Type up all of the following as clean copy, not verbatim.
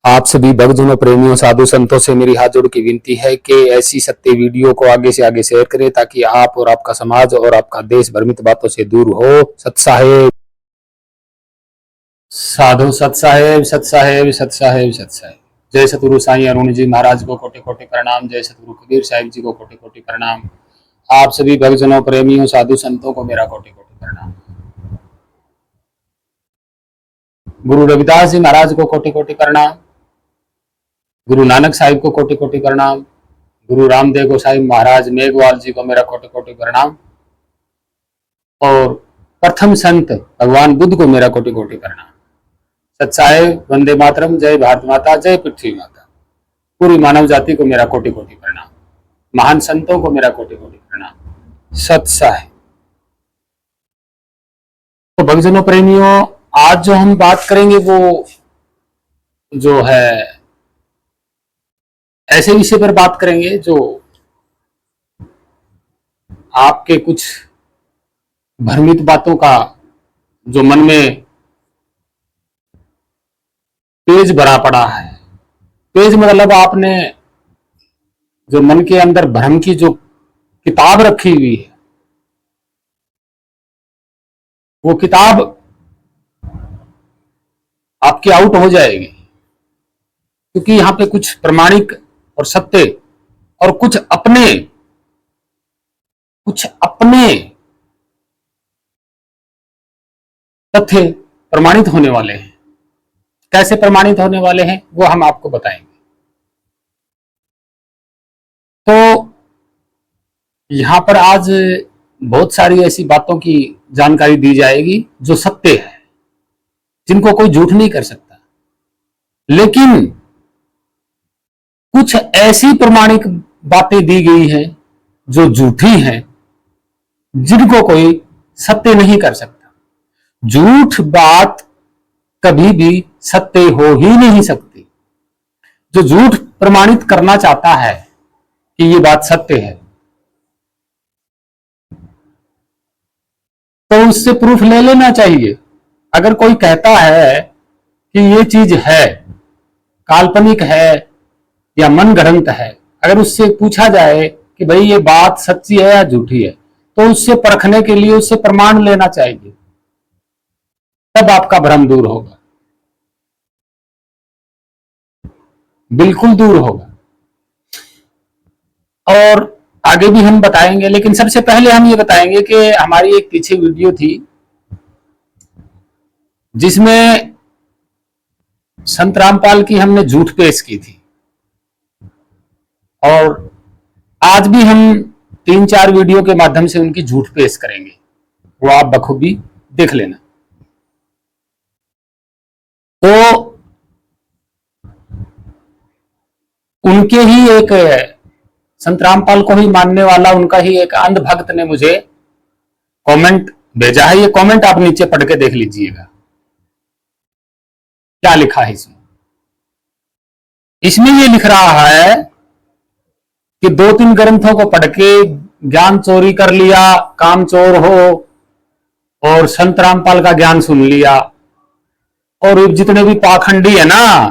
आप सभी भक्तजनों, प्रेमियों, साधु संतों से मेरी हाथ जोड़ की विनती है कि ऐसी सत्य वीडियो को आगे से आगे शेयर करें ताकि आप और आपका समाज और आपका देश भ्रमित बातों से दूर हो। सत साहेब, साधु सत साहेब, सत साहेब, सत साहेब, सत साहेब। जय सतगुरु साईं अरुण जी महाराज को कोटि कोटि प्रणाम। जय सतगुरु कबीर साहिब जी को कोटि कोटि प्रणाम। आप सभी भक्तजनों, प्रेमियों, साधु संतों को मेरा कोटि कोटि प्रणाम। गुरु रविदास जी महाराज को कोटि कोटि प्रणाम। गुरु नानक साहिब को कोटि कोटि प्रणाम। गुरु रामदेव गोसाई महाराज मेघवाल जी को मेरा कोटि कोटि प्रणाम। और प्रथम संत भगवान बुद्ध को मेरा कोटि कोटि प्रणाम। सत साहेब, वंदे मातरम, जय भारत माता, जय पृथ्वी माता। पूरी मानव जाति को मेरा कोटि कोटि प्रणाम। महान संतों को मेरा कोटि कोटि प्रणाम। सत साहेब। तो भक्तजनों, प्रेमियों, आज जो हम बात करेंगे वो जो है ऐसे विषय पर बात करेंगे जो आपके कुछ भ्रमित बातों का जो मन में पेज भरा पड़ा है। पेज मतलब आपने जो मन के अंदर भ्रम की जो किताब रखी हुई है, वो किताब आपकी आउट हो जाएगी, क्योंकि यहां पे कुछ प्रमाणिक और सत्य और कुछ अपने तथ्य प्रमाणित होने वाले हैं। कैसे प्रमाणित होने वाले हैं वो हम आपको बताएंगे। तो यहां पर आज बहुत सारी ऐसी बातों की जानकारी दी जाएगी जो सत्य है, जिनको कोई झूठ नहीं कर सकता। लेकिन कुछ ऐसी प्रमाणिक बातें दी गई हैं जो झूठी हैं, जिनको कोई सत्य नहीं कर सकता। झूठ बात कभी भी सत्य हो ही नहीं सकती। जो झूठ प्रमाणित करना चाहता है कि ये बात सत्य है, तो उससे प्रूफ ले लेना चाहिए। अगर कोई कहता है कि ये चीज है, काल्पनिक है या मन गढ़ंत है, अगर उससे पूछा जाए कि भाई ये बात सच्ची है या झूठी है, तो उससे परखने के लिए उससे प्रमाण लेना चाहिए, तब आपका भ्रम दूर होगा, बिल्कुल दूर होगा। और आगे भी हम बताएंगे, लेकिन सबसे पहले हम ये बताएंगे कि हमारी एक पीछे वीडियो थी जिसमें संत रामपाल की हमने झूठ पेश की थी, और आज भी हम 3-4 वीडियो के माध्यम से उनकी झूठ पेश करेंगे। वो आप बखूबी देख लेना। तो उनके ही एक संत रामपाल को ही मानने वाला उनका ही एक अंध भक्त ने मुझे कमेंट भेजा है। ये कमेंट आप नीचे पढ़ के देख लीजिएगा क्या लिखा है इसमें। इसमें ये लिख रहा है कि 2-3 ग्रंथों को पढ़ के ज्ञान चोरी कर लिया, काम चोर हो, और संत रामपाल का ज्ञान सुन लिया, और जितने भी पाखंडी है ना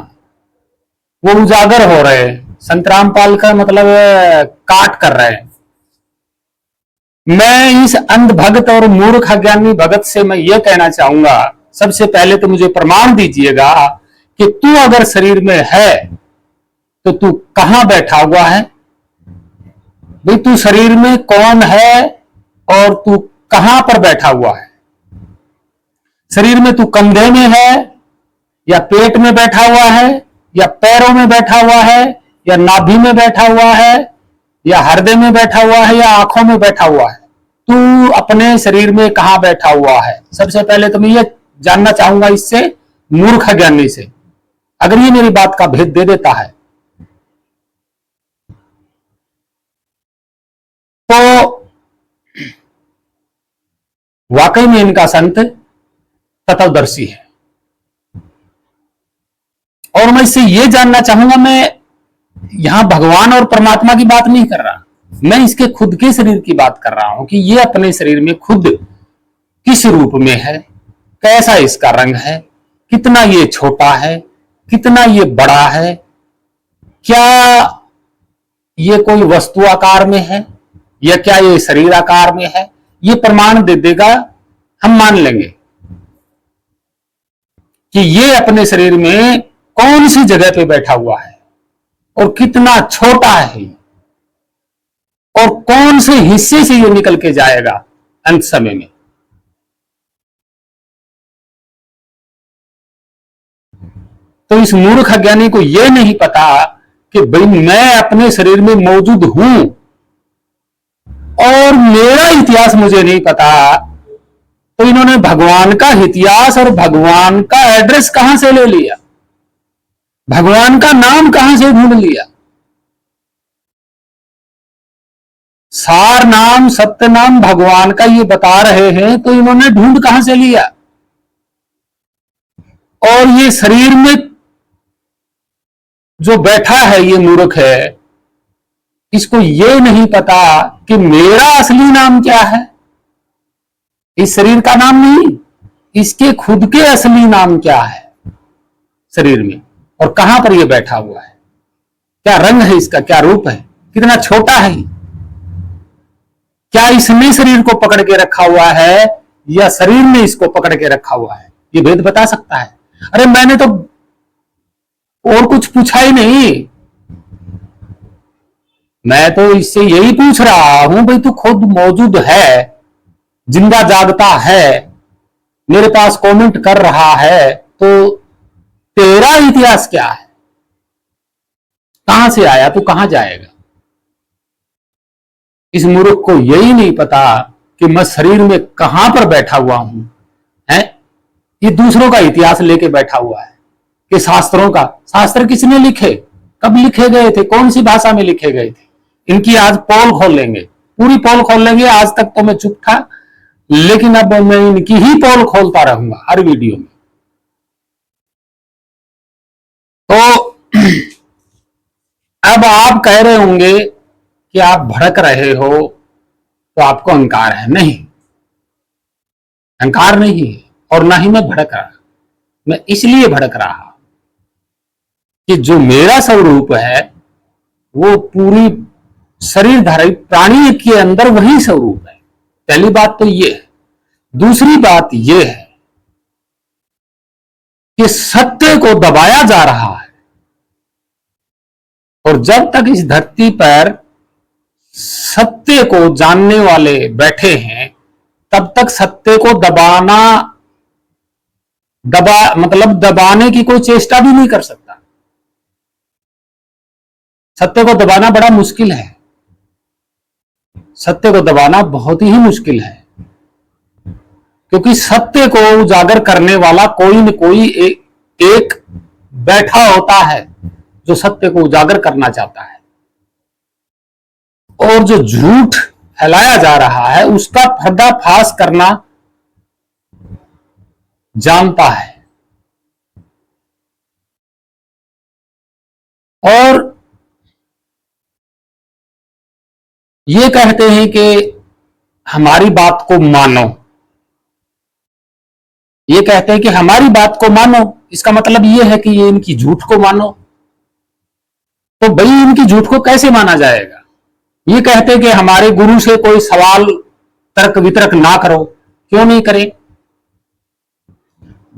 वो उजागर हो रहे हैं, संत रामपाल का मतलब काट कर रहे हैं। मैं इस अंध भगत और मूर्ख अज्ञानी भगत से मैं ये कहना चाहूंगा, सबसे पहले तो मुझे प्रमाण दीजिएगा कि तू अगर शरीर में है तो तू कहां बैठा हुआ है। भाई तू शरीर में कौन है और तू कहां पर बैठा हुआ है। शरीर में तू कंधे में है या पेट में बैठा हुआ है या पैरों में बैठा हुआ है या नाभि में बैठा हुआ है या हृदय में बैठा हुआ है या आंखों में बैठा हुआ है। तू अपने शरीर में कहां बैठा हुआ है, सबसे पहले तो मैं ये जानना चाहूंगा इससे मूर्ख ज्ञानी से। अगर ये मेरी बात का भेद दे देता है तो वाकई में इनका संत तत्वदर्शी है। और मैं इससे ये जानना चाहूंगा, मैं यहां भगवान और परमात्मा की बात नहीं कर रहा, मैं इसके खुद के शरीर की बात कर रहा हूं कि ये अपने शरीर में खुद किस रूप में है, कैसा इसका रंग है, कितना ये छोटा है, कितना ये बड़ा है, क्या ये कोई वस्तु आकार में है या क्या ये शरीर आकार में है, ये प्रमाण दे देगा। हम मान लेंगे कि ये अपने शरीर में कौन सी जगह पे बैठा हुआ है और कितना छोटा है और कौन से हिस्से से ये निकल के जाएगा अंत समय में। तो इस मूर्ख अज्ञानी को यह नहीं पता कि भाई मैं अपने शरीर में मौजूद हूं और मेरा इतिहास मुझे नहीं पता। तो इन्होंने भगवान का इतिहास और भगवान का एड्रेस कहां से ले लिया, भगवान का नाम कहां से ढूंढ लिया। सार नाम सत्य नाम भगवान का ये बता रहे हैं तो इन्होंने ढूंढ कहां से लिया। और ये शरीर में जो बैठा है ये मूर्ख है, इसको ये नहीं पता कि मेरा असली नाम क्या है। इस शरीर का नाम नहीं, इसके खुद के असली नाम क्या है शरीर में, और कहां पर ये बैठा हुआ है, क्या रंग है इसका, क्या रूप है, कितना छोटा है, क्या इसने शरीर को पकड़ के रखा हुआ है या शरीर ने इसको पकड़ के रखा हुआ है, ये भेद बता सकता है। अरे मैंने तो और कुछ पूछा ही नहीं, मैं तो इससे यही पूछ रहा हूं भाई तू खुद मौजूद है, जिंदा जागता है, मेरे पास कमेंट कर रहा है, तो तेरा इतिहास क्या है, कहां से आया, तू कहां जाएगा। इस मूर्ख को यही नहीं पता कि मैं शरीर में कहां पर बैठा हुआ हूं, है ये दूसरों का इतिहास लेके बैठा हुआ है कि शास्त्रों का। शास्त्र किसने लिखे, कब लिखे गए थे, कौन सी भाषा में लिखे गए थे, इनकी आज पोल खोल लेंगे, पूरी पोल खोल लेंगे। आज तक तो मैं चुप था, लेकिन अब मैं इनकी ही पोल खोलता रहूंगा हर वीडियो में। तो अब आप कह रहे होंगे कि आप भड़क रहे हो तो आपको अहंकार है। नहीं, अहंकार नहीं है और ना ही मैं भड़क रहा, मैं इसलिए भड़क रहा कि जो मेरा स्वरूप है वो पूरी शरीरधारी प्राणी के अंदर वही स्वरूप है। पहली बात तो ये है। दूसरी बात ये है कि सत्य को दबाया जा रहा है, और जब तक इस धरती पर सत्य को जानने वाले बैठे हैं तब तक सत्य को दबाने की कोई चेष्टा भी नहीं कर सकता। सत्य को दबाना बड़ा मुश्किल है, सत्य को दबाना बहुत ही मुश्किल है, क्योंकि सत्य को उजागर करने वाला कोई न कोई एक बैठा होता है जो सत्य को उजागर करना चाहता है, और जो झूठ फैलाया जा रहा है उसका पर्दाफाश करना जानता है। और ये कहते हैं कि हमारी बात को मानो, ये कहते हैं कि हमारी बात को मानो, इसका मतलब ये है कि ये इनकी झूठ को मानो। तो भाई इनकी झूठ को कैसे माना जाएगा। ये कहते हैं कि हमारे गुरु से कोई सवाल तर्क वितर्क ना करो, क्यों नहीं करें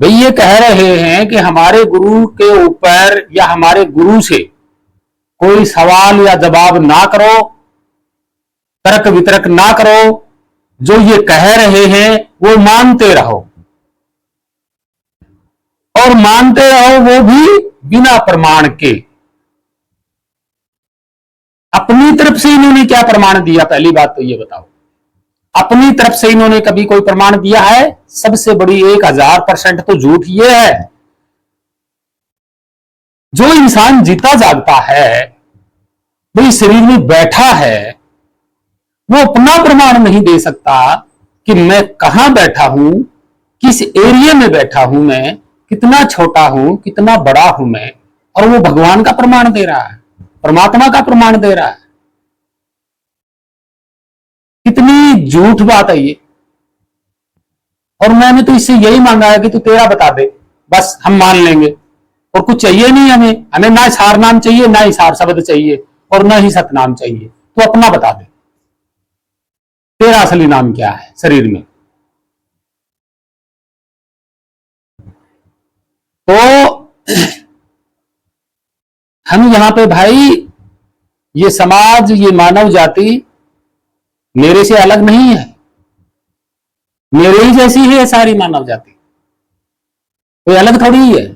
भाई। ये कह रहे हैं कि हमारे गुरु के ऊपर या हमारे गुरु से कोई सवाल या जवाब ना करो, तर्क वितर्क ना करो, जो ये कह रहे हैं वो मानते रहो, और मानते रहो वो भी बिना प्रमाण के। अपनी तरफ से इन्होंने क्या प्रमाण दिया, पहली बात तो ये बताओ, अपनी तरफ से इन्होंने कभी कोई प्रमाण दिया है। सबसे बड़ी 1000% तो झूठ ये है। जो इंसान जीता जागता है, वो शरीर में बैठा है, वो अपना प्रमाण नहीं दे सकता कि मैं कहां बैठा हूं, किस एरिया में बैठा हूं, मैं कितना छोटा हूं, कितना बड़ा हूं मैं, और वो भगवान का प्रमाण दे रहा है, परमात्मा का प्रमाण दे रहा है। कितनी झूठ बात है ये। और मैंने तो इससे यही मांगा है कि तू तेरा बता दे, बस हम मान लेंगे। और कुछ चाहिए नहीं हमें, हमें ना सार नाम चाहिए, ना ही सार शब्द चाहिए, और ना ही सतनाम चाहिए। तो अपना बता दे, तेरा असली नाम क्या है शरीर में। तो हम यहां पे भाई, ये समाज, ये मानव जाति मेरे से अलग नहीं है, मेरे ही जैसी है सारी मानव जाति, कोई अलग थोड़ी है।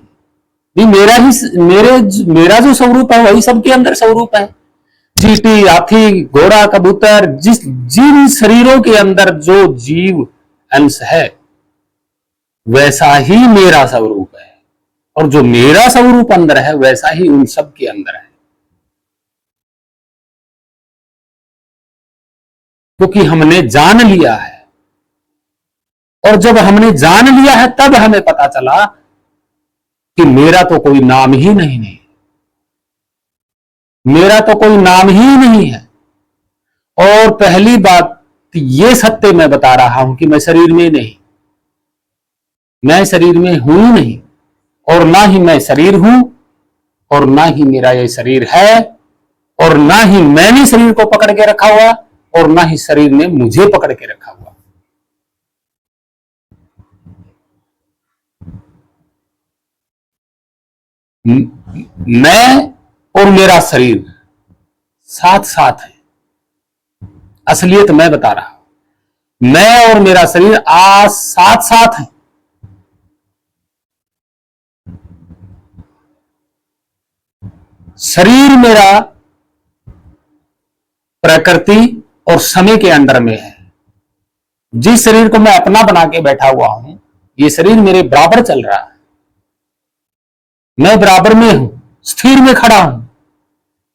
नहीं, मेरा जो स्वरूप है वही सबके अंदर स्वरूप है। चींटी, हाथी, घोड़ा, कबूतर, जिन शरीरों के अंदर जो जीव अंश है वैसा ही मेरा स्वरूप है, और जो मेरा स्वरूप अंदर है वैसा ही उन सब के अंदर है। क्योंकि हमने जान लिया है, और जब हमने जान लिया है तब हमें पता चला कि मेरा तो कोई नाम ही नहीं, मेरा तो कोई नाम ही नहीं है। और पहली बात ये सत्य मैं बता रहा हूं कि मैं शरीर में नहीं, मैं शरीर में हूं नहीं, और ना ही मैं शरीर हूं, और ना ही मेरा ये शरीर है, और ना ही मैंने शरीर को पकड़ के रखा हुआ, और ना ही शरीर ने मुझे पकड़ के रखा हुआ। मैं और मेरा शरीर साथ साथ है, असलियत मैं बता रहा हूं। मैं और मेरा शरीर आज साथ साथ है। शरीर मेरा प्रकृति और समय के अंडर में है। जिस शरीर को मैं अपना बना के बैठा हुआ हूं, ये शरीर मेरे बराबर चल रहा है, मैं बराबर में हूं, स्थिर में खड़ा हूं,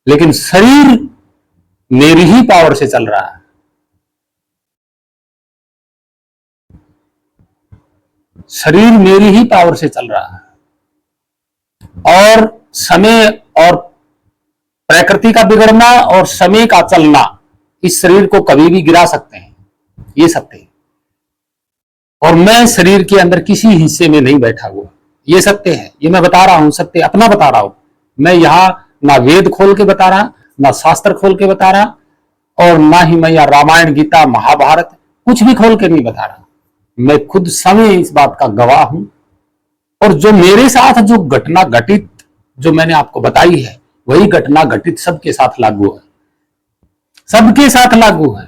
लेकिन शरीर मेरी ही पावर से चल रहा है। शरीर मेरी ही पावर से चल रहा है, और समय और प्रकृति का बिगड़ना और समय का चलना इस शरीर को कभी भी गिरा सकते हैं, ये सत्य है। और मैं शरीर के अंदर किसी हिस्से में नहीं बैठा हुआ, ये सत्य है, ये मैं बता रहा हूं, सत्य अपना बता रहा हूं। मैं यहां ना वेद खोल के बता रहा, ना शास्त्र खोल के बता रहा, और ना ही मैं यहाँ रामायण, गीता, महाभारत कुछ भी खोल के नहीं बता रहा। मैं खुद समय इस बात का गवाह हूं। और जो मेरे साथ जो घटना घटित, जो मैंने आपको बताई है, वही घटना घटित सबके साथ लागू है, सबके साथ लागू है।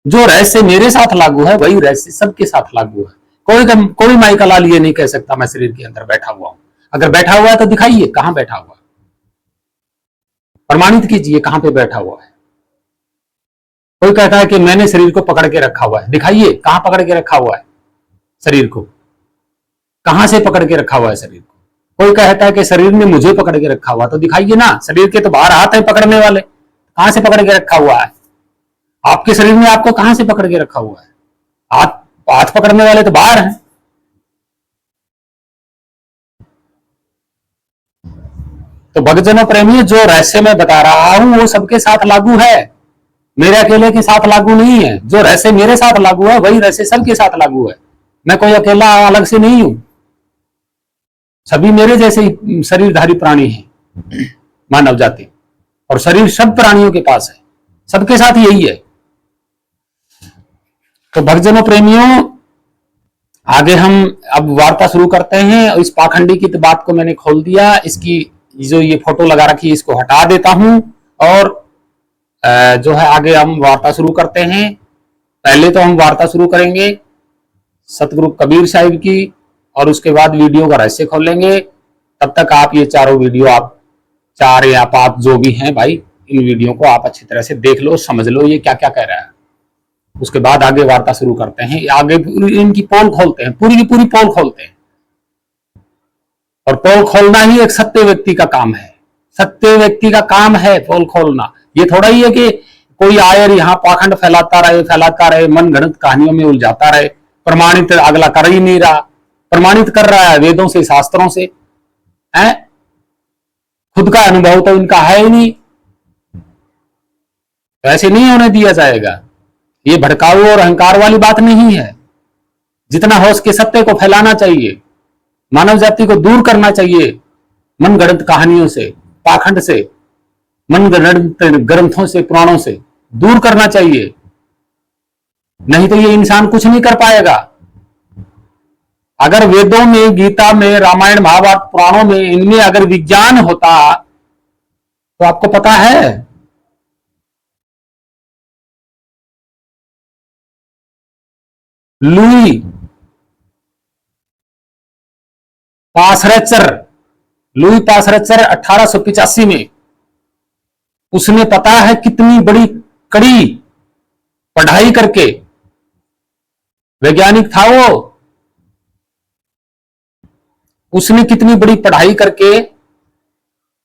जो रहस्य मेरे साथ लागू है वही रहस्य सबके साथ लागू है। कोई माई का लाल ये नहीं कह सकता मैं शरीर के अंदर बैठा हुआ हूं। अगर बैठा हुआ है तो दिखाइए कहां बैठा हुआ, प्रमाणित कीजिए कहां पे बैठा हुआ है। कोई कहता है कि मैंने शरीर को पकड़ के रखा हुआ है, दिखाइए कहां पकड़ के रखा हुआ है शरीर को, कहां से पकड़ के रखा हुआ है शरीर को। कोई कहता है कि शरीर ने मुझे पकड़ के रखा हुआ, तो दिखाइए ना, शरीर के तो बाहर हाथ है पकड़ने वाले, कहां से पकड़ के रखा हुआ है। आपके शरीर में आपको कहां से पकड़ के रखा हुआ है, हाथ हाथ पकड़ने वाले तो बाहर हैं। तो भक्तजनों प्रेमी, जो रहस्य मैं बता रहा हूं वो सबके साथ लागू है, मेरे अकेले के साथ लागू नहीं है। जो रहस्य मेरे साथ लागू है वही रहस्य सबके साथ लागू है। मैं कोई अकेला अलग से नहीं हूं, सभी मेरे जैसे शरीरधारी प्राणी हैं, मानव जाति, और शरीर सब प्राणियों के पास है, सबके साथ यही है। तो भक्तजनों प्रेमियों, आगे हम अब वार्ता शुरू करते हैं। इस पाखंडी की तो बात को मैंने खोल दिया, इसकी जो ये फोटो लगा रखी है इसको हटा देता हूं, और जो है आगे हम वार्ता शुरू करते हैं। पहले तो हम वार्ता शुरू करेंगे सतगुरु कबीर साहिब की, और उसके बाद वीडियो का रहस्य खोलेंगे। तब तक आप ये चारों वीडियो, आप चार या पांच जो भी हैं भाई, इन वीडियो को आप अच्छी तरह से देख लो, समझ लो ये क्या क्या कह रहा है। उसके बाद आगे वार्ता शुरू करते हैं, आगे इनकी पोल खोलते हैं, पूरी की पूरी पोल खोलते हैं। और पोल खोलना ही एक सत्य व्यक्ति का काम है, सत्य व्यक्ति का काम है पोल खोलना। ये थोड़ा ही है कि कोई आयर यहाँ पाखंड फैलाता रहे, मन गणित कहानियों में उलझाता रहे, प्रमाणित अगला कर ही नहीं रहा, प्रमाणित कर रहा है वेदों से, शास्त्रों से, है खुद का अनुभव तो इनका है ही नहीं। तो ऐसे नहीं होने दिया जाएगा। ये भड़काऊ और अहंकार वाली बात नहीं है। जितना हो सके सत्य को फैलाना चाहिए, मानव जाति को दूर करना चाहिए मनगढ़ंत कहानियों से, पाखंड से, मनगढ़ंत ग्रंथों से, पुराणों से दूर करना चाहिए। नहीं तो ये इंसान कुछ नहीं कर पाएगा। अगर वेदों में, गीता में, रामायण, महाभारत, पुराणों में, इनमें अगर विज्ञान होता तो आपको पता है लुई पासरेचर, लुई पासरेचर 1885 में, उसने पता है कितनी बड़ी कड़ी पढ़ाई करके, वैज्ञानिक था वो, उसने कितनी बड़ी पढ़ाई करके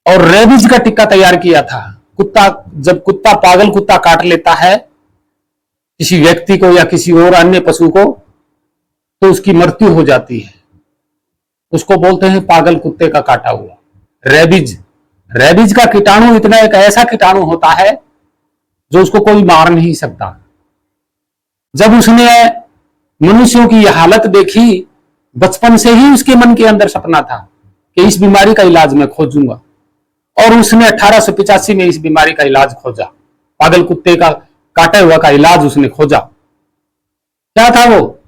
और रेबीज का टीका तैयार किया था। कुत्ता, जब कुत्ता, पागल कुत्ता काट लेता है किसी व्यक्ति को या किसी और अन्य पशु को, तो उसकी मृत्यु हो जाती है। उसको बोलते हैं पागल कुत्ते का काटा हुआ, रेबीज। रेबीज का कीटाणु इतना एक ऐसा कीटाणु होता है जो उसको कोई मार नहीं सकता। जब उसने मनुष्यों की यह हालत देखी, बचपन से ही उसके मन के अंदर सपना था कि इस बीमारी का इलाज मैं खोजूंगा, और उसने 1885 में इस बीमारी का इलाज खोजा। पागल कुत्ते का काटे हुआ का इलाज उसने खोजा। क्या था वो?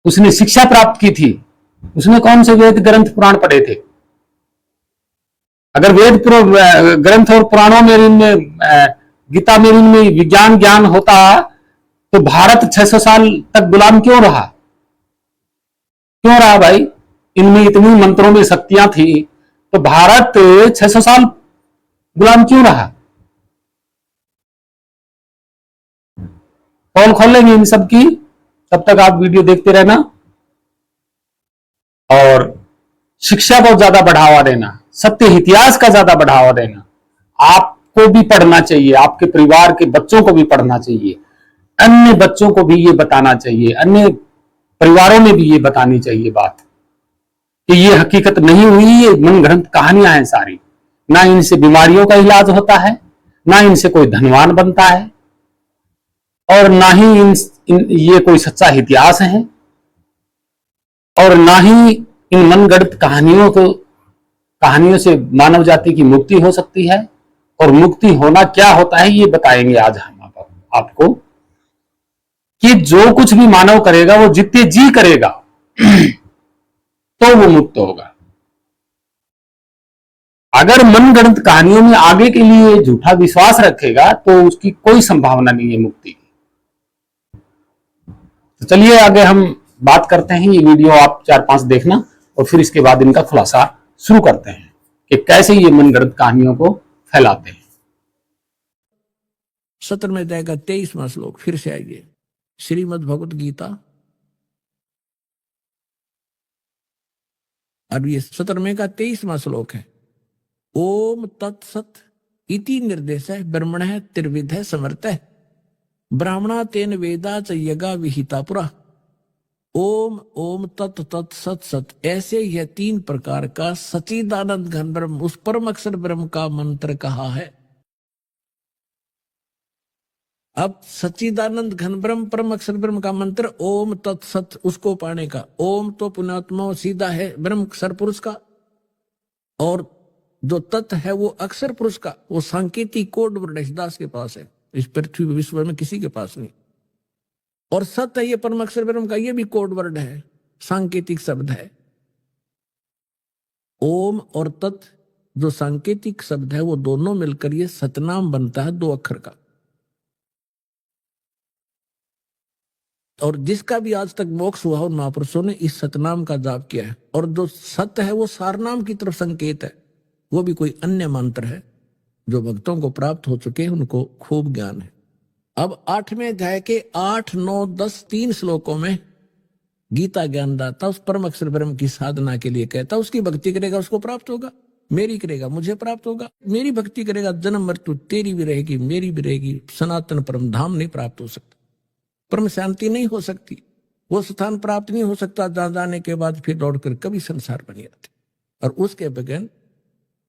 उसने शिक्षा प्राप्त की थी। उसने कौन से वेद ग्रंथ पुराण पढ़े थे? अगर वेद ग्रंथ और पुराणों में, इनमें गीता में, इनमें विज्ञान ज्ञान होता तो भारत 600 साल तक गुलाम क्यों रहा? क्यों रहा भाई? इनमें इतनी मंत्रों में शक्तियां थी तो भारत 600 साल गुलाम क्यों रहा? पोल खोल लेंगे इन सब की, तब तक आप वीडियो देखते रहना। और शिक्षा को ज्यादा बढ़ावा देना, सत्य इतिहास का ज्यादा बढ़ावा देना। आपको भी पढ़ना चाहिए, आपके परिवार के बच्चों को भी पढ़ना चाहिए, अन्य बच्चों को भी ये बताना चाहिए, अन्य परिवारों में भी ये बतानी चाहिए बात कि ये हकीकत नहीं हुई, ये मनगढ़ंत कहानियां हैं सारी। ना इनसे बीमारियों का इलाज होता है, ना इनसे कोई धनवान बनता है, और ना ही ये कोई सच्चा इतिहास है, और ना ही इन मनगढ़ंत कहानियों से मानव जाति की मुक्ति हो सकती है। और मुक्ति होना क्या होता है ये बताएंगे आज हम आपको, कि जो कुछ भी मानव करेगा वो जितने जी करेगा तो वो मुक्त होगा। अगर मनगढ़ंत कहानियों में आगे के लिए झूठा विश्वास रखेगा तो उसकी कोई संभावना नहीं है मुक्ति की। तो चलिए आगे हम बात करते हैं। ये वीडियो आप 4-5 देखना और फिर इसके बाद इनका खुलासा शुरू करते हैं कि कैसे ये मनगढ़ंत कहानियों को फैलाते हैं। 17वें अध्याय का 23वां श्लोक, फिर से आइए, श्रीमद् भगवत गीता। अब ये 17वें का 23वां श्लोक है। ओम तत्सत इति निर्देश है ब्रह्मण है त्रिविध है समर्थ है ब्राह्मणा तेन वेदा च यज्ञा विहिता पुरा। ओम ओम तत् तत् सत सत, ऐसे यह 3 प्रकार का सच्चिदानंद घन ब्रह्म, उस परम अक्षर ब्रह्म का मंत्र कहा है। अब सच्चिदानंद घन ब्रह्म, परम अक्षर ब्रह्म का मंत्र ओम तत्सत, उसको पाने का। ओम तो पुण्यात्मा सीधा है ब्रह्म सरपुरुष का, और जो तत् है वो अक्षर पुरुष का, वो सांकेतिक कोड वर्ड दास के पास है, इस पृथ्वी विश्व में किसी के पास नहीं। और सत है ये परम अक्षर ब्रह्म का, ये भी कोड वर्ड है, सांकेतिक शब्द है। ओम और तत् जो सांकेतिक शब्द है वो दोनों मिलकर ये सतनाम बनता है 2 अक्षर का। और जिसका भी आज तक मोक्ष हुआ उन महापुरुषों ने इस सतनाम का जाप किया है। और जो सत्य है वो सारनाम की तरफ संकेत है, वो भी कोई अन्य मंत्र है जो भक्तों को प्राप्त हो चुके हैं, उनको खूब ज्ञान है। अब 8वें अध्याय के 8, 9, 10 3 श्लोकों में गीता ज्ञानदाता उस परम अक्षर ब्रह्म की साधना के लिए कहता, उसकी भक्ति करेगा उसको प्राप्त होगा, मेरी करेगा मुझे प्राप्त होगा, मेरी भक्ति करेगा जन्म मृत्यु तेरी भी रहेगी मेरी भी रहेगी, सनातन परम धाम नहीं प्राप्त हो सकता, परम शांति नहीं हो सकती, वो स्थान प्राप्त नहीं हो सकता जहां जाने के बाद फिर लौटकर कभी संसार बनी आते, और उसके बगैर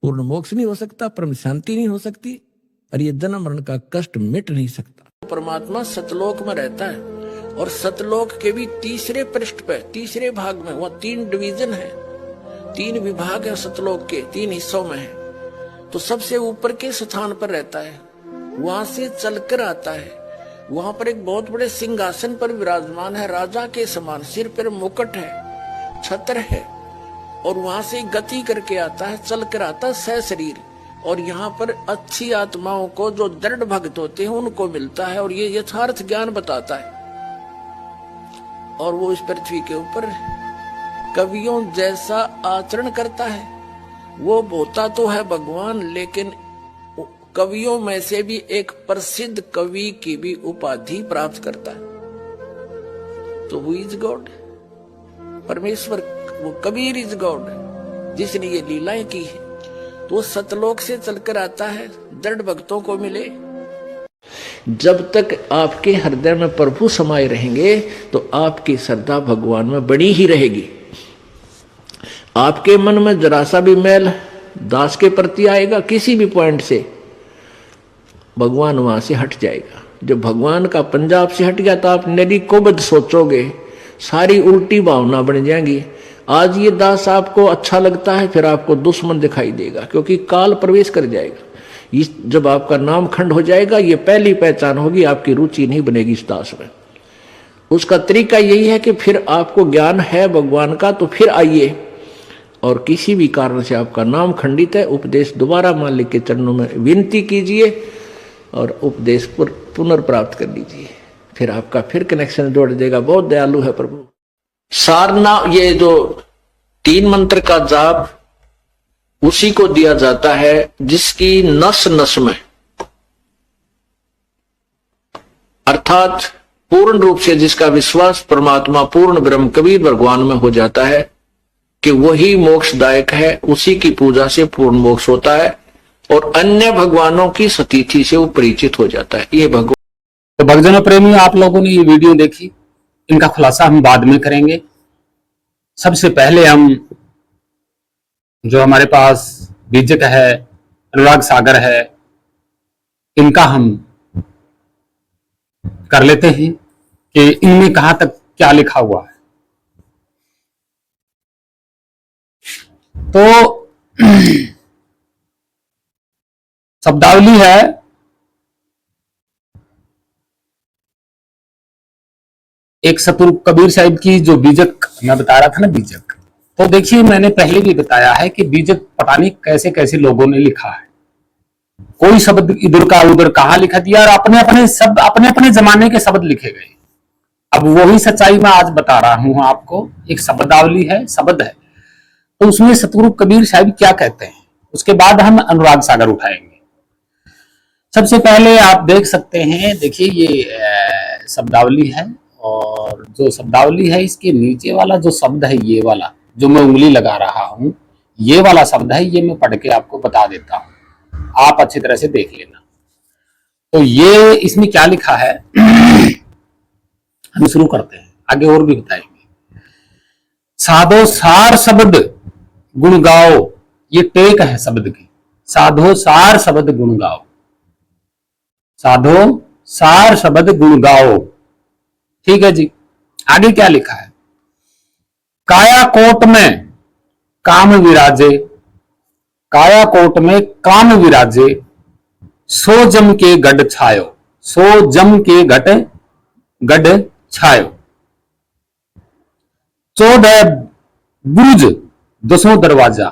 पूर्ण मोक्ष नहीं हो सकता, परम शांति नहीं हो सकती, और ये जन्म मरण का कष्ट मिट नहीं सकता। परमात्मा सतलोक में रहता है, और सतलोक के भी तीसरे पृष्ठ पे, तीसरे भाग में, वह 3 डिवीजन है, 3 विभाग है सतलोक के, 3 हिस्सों में है। तो सबसे ऊपर के स्थान पर रहता है, वहां से चलकर आता है। वहां पर एक बहुत बड़े सिंहासन पर विराजमान है, राजा के समान, सिर पर मुकुट है, छत्र है, और वहां से गति करके आता है, चलकर आता है सशरीर। और यहाँ पर अच्छी आत्माओं को, जो दृढ़ भक्त होते हैं, उनको मिलता है और ये यथार्थ ज्ञान बताता है। और वो इस पृथ्वी के ऊपर कवियों जैसा आचरण करता है। वो होता तो है भगवान, लेकिन कवियों में से भी एक प्रसिद्ध कवि की भी उपाधि प्राप्त करता है। तो वो इज गॉड, परमेश्वर, वो कबीर इज गॉड, जिसने ये लीलाएं की है। तो वो सतलोक से चलकर आता है, दृढ़ भक्तों को मिले। जब तक आपके हृदय में प्रभु समाये रहेंगे तो आपकी श्रद्धा भगवान में बनी ही रहेगी। आपके मन में जरा सा भी मैल दास के प्रति आएगा, किसी भी पॉइंट से, भगवान वहां से हट जाएगा। जब भगवान का पंजाब से हट गया तो आप नदी को बद सोचोगे, सारी उल्टी भावना बन जाएंगी। आज ये दास आपको अच्छा लगता है, फिर आपको दुश्मन दिखाई देगा, क्योंकि काल प्रवेश कर जाएगा। जब आपका नाम खंड हो जाएगा, ये पहली पहचान होगी, आपकी रुचि नहीं बनेगी इस दास में। उसका तरीका यही है कि फिर आपको ज्ञान है भगवान का तो फिर आइए, और किसी भी कारण से आपका नाम खंडित है, उपदेश दोबारा मालिक के चरणों में विनती कीजिए और उपदेश पुनर्प्राप्त कर लीजिए, फिर आपका फिर कनेक्शन जोड़ देगा। बहुत दयालु है प्रभु। सारना, ये जो 3 मंत्र का जाप उसी को दिया जाता है जिसकी नस नस में, अर्थात पूर्ण रूप से जिसका विश्वास परमात्मा पूर्ण ब्रह्म कबीर भगवान में हो जाता है कि वही मोक्षदायक है, उसी की पूजा से पूर्ण मोक्ष होता है और अन्य भगवानों की सतीथि से वो परिचित हो जाता है। ये भगवान। तो भक्तजनों प्रेमी, आप लोगों ने ये वीडियो देखी, इनका खुलासा हम बाद में करेंगे। सबसे पहले हम जो हमारे पास बीजक है, अनुराग सागर है, इनका हम कर लेते हैं कि इनमें कहां तक क्या लिखा हुआ है। तो शब्दावली है, एक सतगुरु कबीर साहिब की जो बीजक मैं बता रहा था ना, बीजक, तो देखिए मैंने पहले भी बताया है कि बीजक पता नहीं कैसे कैसे लोगों ने लिखा है। कोई शब्द इधर का उधर कहां लिखा दिया और अपने अपने शब्द, अपने अपने जमाने के शब्द लिखे गए। अब वही सच्चाई मैं आज बता रहा हूं आपको। एक शब्दावली है, शब्द है, तो उसमें सतगुरु कबीर साहिब क्या कहते हैं, उसके बाद हम अनुराग सागर उठाएंगे। सबसे पहले आप देख सकते हैं, देखिए ये शब्दावली है, और जो शब्दावली है इसके नीचे वाला जो शब्द है, ये वाला जो मैं उंगली लगा रहा हूं, ये वाला शब्द है, ये मैं पढ़ के आपको बता देता हूं, आप अच्छी तरह से देख लेना। तो ये इसमें क्या लिखा है हम शुरू करते हैं, आगे और भी बताएंगे। साधो सार शब्द गुण गाओ, ये टेक है शब्द की। साधो सार शब्द गुण गाओ, साधो सार शब्द गुण गाओ, ठीक है जी। आगे क्या लिखा है, काया कोट में काम विराजे, काया कोट में काम विराजे, सो जम के गढ़ छायो, सो जम के गढ़ छायो। 14 बुरुज 10 दरवाजा।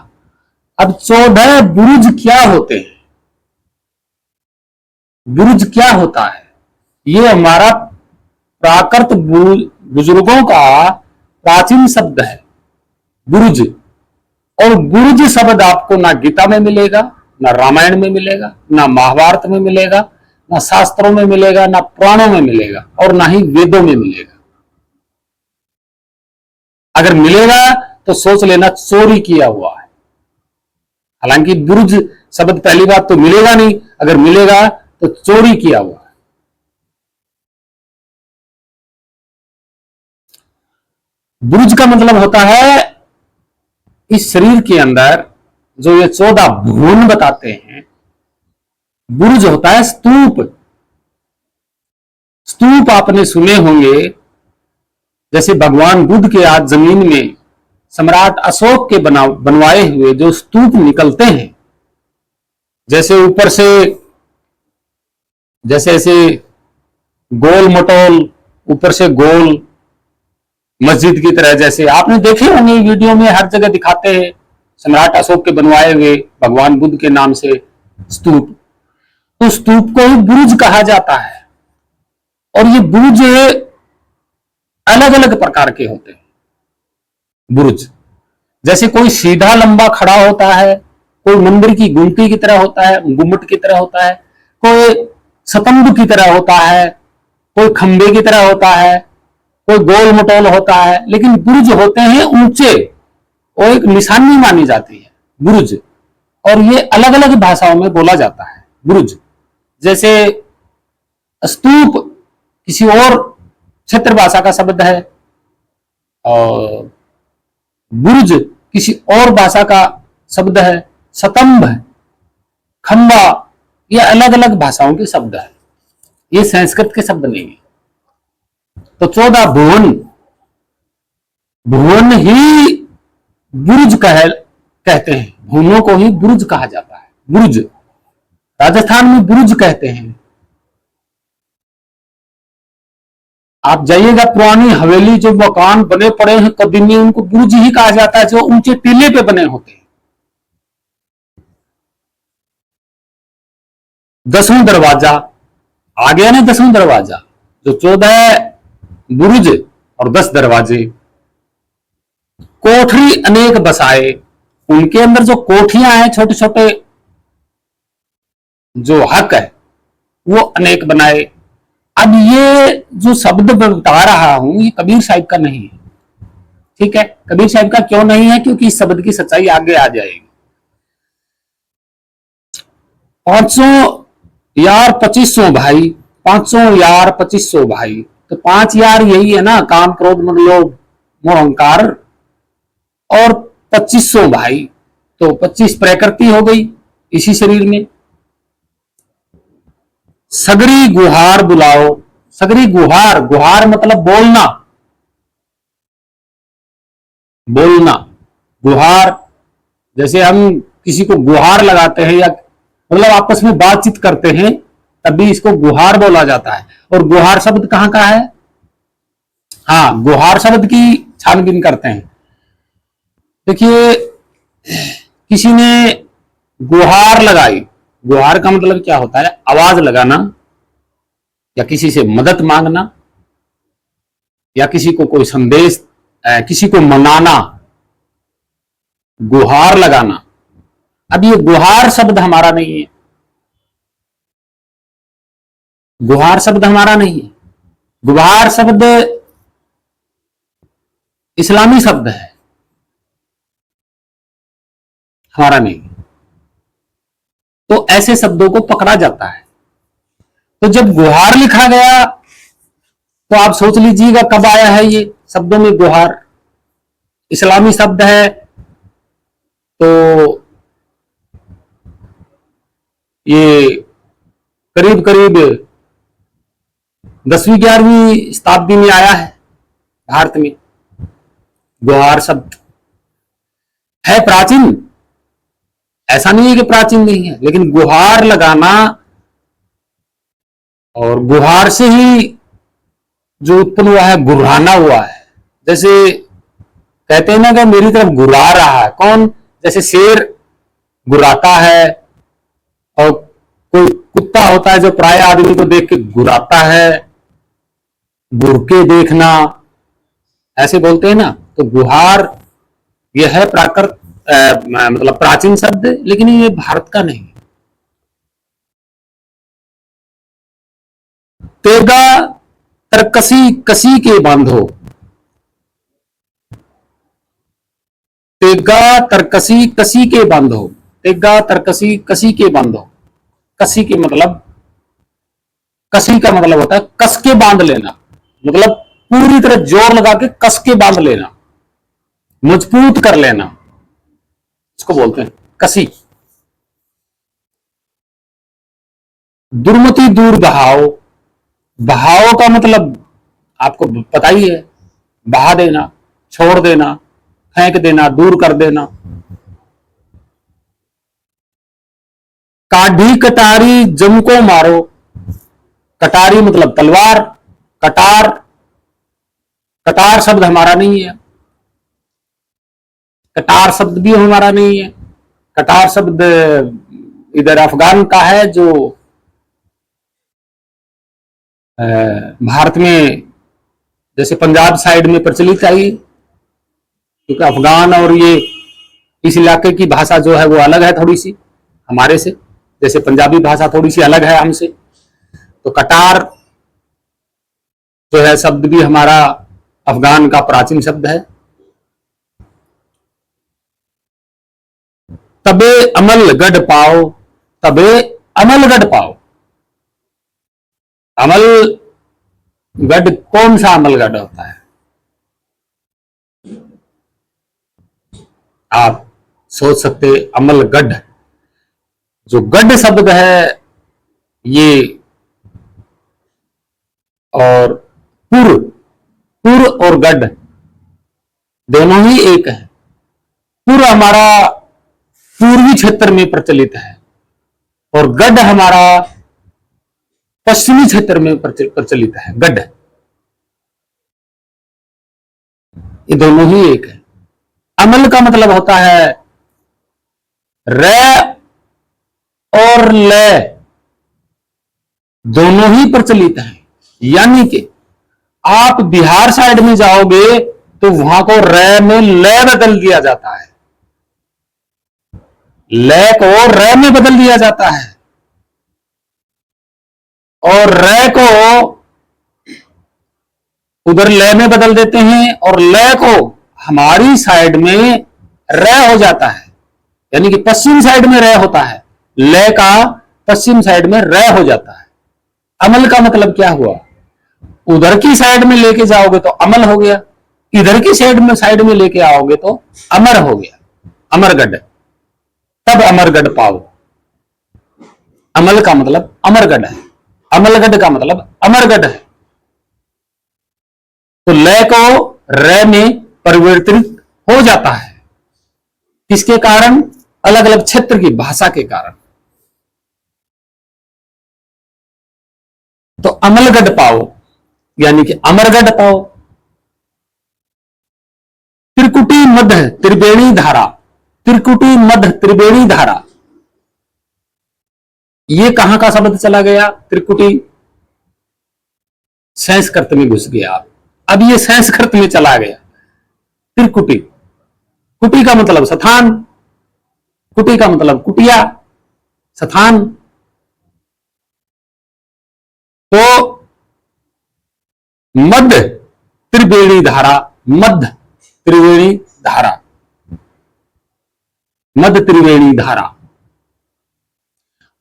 अब 14 बुरुज क्या होते हैं, बुरुज क्या होता है, ये हमारा प्राकृत बुजुर्गों का प्राचीन शब्द है बुरुज। और बुरुज शब्द आपको ना गीता में मिलेगा, ना रामायण में मिलेगा, ना महाभारत में मिलेगा, ना शास्त्रों में मिलेगा, ना पुराणों में मिलेगा, और ना ही वेदों में मिलेगा। अगर मिलेगा तो सोच लेना चोरी किया हुआ है। हालांकि बुरुज शब्द पहली बात तो मिलेगा नहीं, अगर मिलेगा तो चोरी किया हुआ है। बुरुज का मतलब होता है इस शरीर के अंदर जो ये 14 भुवन बताते हैं, बुरुज होता है स्तूप। स्तूप आपने सुने होंगे, जैसे भगवान बुद्ध के आज जमीन में सम्राट अशोक के बनवाए हुए जो स्तूप निकलते हैं, जैसे ऊपर से जैसे ऐसे गोल मटोल, ऊपर से गोल मस्जिद की तरह, जैसे आपने देखे होंगे वीडियो में हर जगह दिखाते हैं सम्राट अशोक के बनवाए हुए भगवान बुद्ध के नाम से स्तूप। तो स्तूप को ही बुर्ज कहा जाता है। और ये बुर्ज अलग अलग प्रकार के होते हैं। बुर्ज जैसे कोई सीधा लंबा खड़ा होता है, कोई मंदिर की गुमटी की तरह होता है, गुम्मट की तरह होता है, कोई स्तंभ की तरह होता है, कोई खंबे की तरह होता है, कोई गोल मटोल होता है। लेकिन बुर्ज होते हैं ऊंचे, और एक निशानी मानी जाती है बुर्ज। और ये अलग अलग भाषाओं में बोला जाता है बुर्ज। जैसे स्तूप किसी और क्षेत्र भाषा का शब्द है, और बुर्ज किसी और भाषा का शब्द है, स्तंभ, खंबा, ये अलग अलग भाषाओं के शब्द है, ये संस्कृत के शब्द नहीं है। तो 14 भुवन, भुवन ही बुर्ज कहते हैं, भुवनों को ही बुर्ज कहा जाता है। बुर्ज राजस्थान में बुर्ज कहते हैं। आप जाइएगा पुरानी हवेली, जो मकान बने पड़े हैं कदीमी, उनको बुर्ज ही कहा जाता है, जो ऊंचे टीले पे बने होते हैं। 10वां दरवाजा आ गया ना, 10वां दरवाजा, जो 14 बुर्ज और 10 दरवाजे। कोठरी अनेक बसाए, उनके अंदर जो कोठियां हैं, छोटे छोटे जो हक है, वो अनेक बनाए। अब ये जो शब्द बता रहा हूं, ये कबीर साहिब का नहीं है, ठीक है। कबीर साहिब का क्यों नहीं है? क्योंकि इस शब्द की सच्चाई आगे आ जाएगी। 500 यार 2500 भाई, 500 यार 2500 भाई। तो 5 यार यही है ना, काम क्रोध मद लोभ मोह अहंकार, और 2500 भाई, तो 25 प्रकृति हो गई इसी शरीर में। सगरी गुहार बुलाओ, सगरी गुहार, गुहार मतलब बोलना, बोलना। गुहार जैसे हम किसी को गुहार लगाते हैं, या मतलब आपस में बातचीत करते हैं, तभी इसको गुहार बोला जाता है। और गुहार शब्द कहां का है? हाँ, गुहार शब्द की छानबीन करते हैं। देखिए, किसी ने गुहार लगाई, गुहार का मतलब क्या होता है? आवाज लगाना, या किसी से मदद मांगना, या किसी को कोई संदेश, किसी को मनाना, गुहार लगाना। अब ये गुहार शब्द हमारा नहीं है, गुहार शब्द हमारा नहीं है। गुहार शब्द इस्लामी शब्द है, हमारा नहीं। तो ऐसे शब्दों को पकड़ा जाता है। तो जब गुहार लिखा गया, तो आप सोच लीजिएगा कब आया है ये शब्दों में गुहार। इस्लामी शब्द है, तो ये करीब करीब 10वीं 11वीं शताब्दी में आया है भारत में। गुहार शब्द है प्राचीन, ऐसा नहीं है कि प्राचीन नहीं है, लेकिन गुहार लगाना, और गुहार से ही जो उत्पन्न हुआ है, गुर्राना हुआ है। जैसे कहते हैं ना कि मेरी तरफ गुर्रा रहा है, कौन? जैसे शेर गुर्राता है, और कोई कुत्ता होता है जो प्राय आदमी को देख के गुर्राता है, गुरके देखना, ऐसे बोलते हैं ना। तो गुहार यह है प्राकृत मतलब प्राचीन शब्द, लेकिन ये भारत का नहीं। तेगा तरकसी कसी के बांधो, तेगा तरकसी कसी के बांधो, तेगा तरकसी कसी के बांधो। कसी के मतलब, कसी का मतलब होता है कस के बांध लेना, मतलब पूरी तरह जोर लगा के कस के बांध लेना, मजबूत कर लेना, इसको बोलते हैं कसी। दुर्मति दूर बहाओ, बहाओ का मतलब आपको पता ही है, बहा देना, छोड़ देना, फेंक देना, दूर कर देना। काढ़ी कटारी जम को मारो। कटारी मतलब तलवार। कटार, कटार शब्द हमारा नहीं है, कटार शब्द भी हमारा नहीं है। कटार शब्द इधर अफगान का है, जो भारत में जैसे पंजाब साइड में प्रचलित आई, क्योंकि अफगान और ये इस इलाके की भाषा जो है वो अलग है थोड़ी सी हमारे से, जैसे पंजाबी भाषा थोड़ी सी अलग है हमसे। तो कटार जो है शब्द भी हमारा अफगान का प्राचीन शब्द है। तबे अमल गढ़ पाओ, तबे अमल गढ़ पाओ। अमल गढ़ कौन सा अमल गढ़ होता है? आप सोच सकते, अमल गढ़, जो गढ़ शब्द है ये, और पुर, पुर और गढ़ दोनों ही एक है। पुर हमारा पूर्वी क्षेत्र में प्रचलित है और गढ़ हमारा पश्चिमी क्षेत्र में प्रचलित है। गढ़, ये दोनों ही एक है। अमल का मतलब होता है रे और ले दोनों ही प्रचलित हैं। यानी कि आप बिहार साइड में जाओगे तो वहां को रे में ले बदल दिया जाता है, ले को रे में बदल दिया जाता है, और रे को उधर ले में बदल देते हैं, और ले को हमारी साइड में रे हो जाता है। यानी कि पश्चिम साइड में रे होता है, ले का पश्चिम साइड में रे हो जाता है। अमल का मतलब क्या हुआ? उधर की साइड में लेके जाओगे तो अमल हो गया, इधर की साइड में लेके आओगे तो अमर हो गया, अमरगढ़। तब अमरगढ़ पाओ। अमल का मतलब अमरगढ़ है, अमलगढ़ का मतलब अमरगढ़ है। तो लय को रे में परिवर्तित हो जाता है, किसके कारण? अलग अलग क्षेत्र की भाषा के कारण। तो अमलगढ़ पाओ यानी कि अमरगढ़ पाओ। त्रिकुटी मध्य त्रिवेणी धारा, त्रिकुटी मध्य त्रिवेणी धारा, ये कहां का शब्द चला गया? त्रिकुटी संस्कृत में घुस गया। अब ये संस्कृत में चला गया। त्रिकुटी, कुटी का मतलब स्थान, कुटी का मतलब कुटिया, स्थान। तो मध्य त्रिवेणी धारा, मध्य त्रिवेणी धारा, मध्य त्रिवेणी धारा।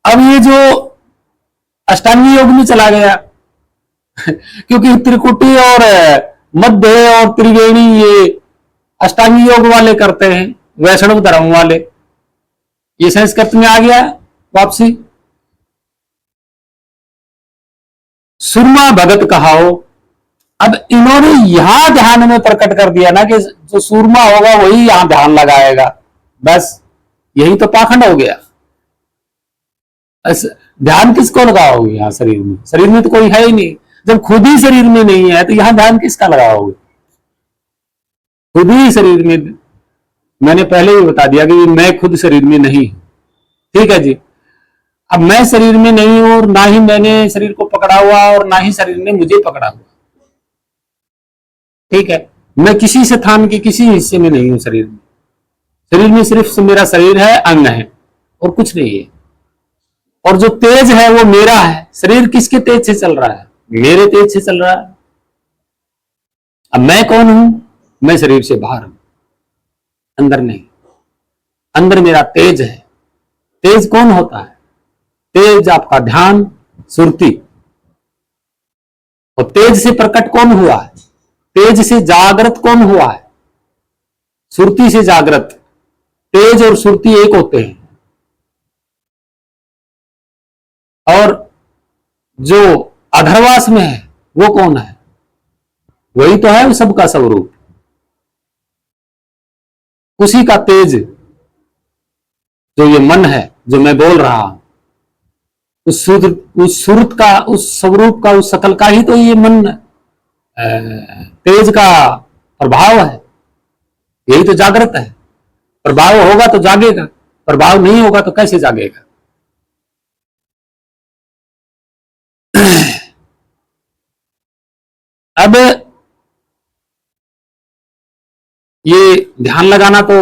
अब ये जो अष्टांगी योग में चला गया क्योंकि त्रिकुटी और मध्य और त्रिवेणी ये अष्टांगी योग वाले करते हैं, वैष्णव धर्म वाले। ये संस्कृत में आ गया वापसी। सुरमा भगत कहाओ। अब इन्होंने यहां ध्यान में प्रकट कर दिया ना कि जो सूरमा होगा वही यहां ध्यान लगाएगा, बस यही तो पाखंड हो गया। ध्यान किसको लगाओगे यहां शरीर में? शरीर में तो कोई है ही नहीं। जब खुद ही शरीर में नहीं है तो यहां ध्यान किसका लगाओगे? खुद ही शरीर में, मैंने पहले ही बता दिया कि मैं खुद शरीर में नहीं। ठीक है जी। अब मैं शरीर में नहीं हूं और ना ही मैंने शरीर को पकड़ा हुआ और ना ही शरीर ने मुझे पकड़ा हुआ। ठीक है, मैं किसी स्थान के किसी हिस्से में नहीं हूं शरीर में। शरीर में सिर्फ मेरा शरीर है, अंग है और कुछ नहीं है। और जो तेज है वो मेरा है। शरीर किसके तेज से चल रहा है? मेरे तेज से चल रहा है। अब मैं कौन हूं? मैं शरीर से बाहर हूं, अंदर नहीं। अंदर मेरा तेज है। तेज कौन होता है? तेज आपका ध्यान, सुरती। और तेज से प्रकट कौन हुआ है? तेज से जागृत कौन हुआ है? सुरती से जागृत। तेज और सुरती एक होते हैं। और जो अधरवास में है वो कौन है? वही तो है सबका स्वरूप, उसी का तेज जो ये मन है, जो मैं बोल रहा हूं, उस सुरत का, उस स्वरूप का, उस सकल का ही तो ये मन तेज का प्रभाव है। यही तो जागृत है। प्रभाव होगा तो जागेगा, प्रभाव नहीं होगा तो कैसे जागेगा। अब ये ध्यान लगाना तो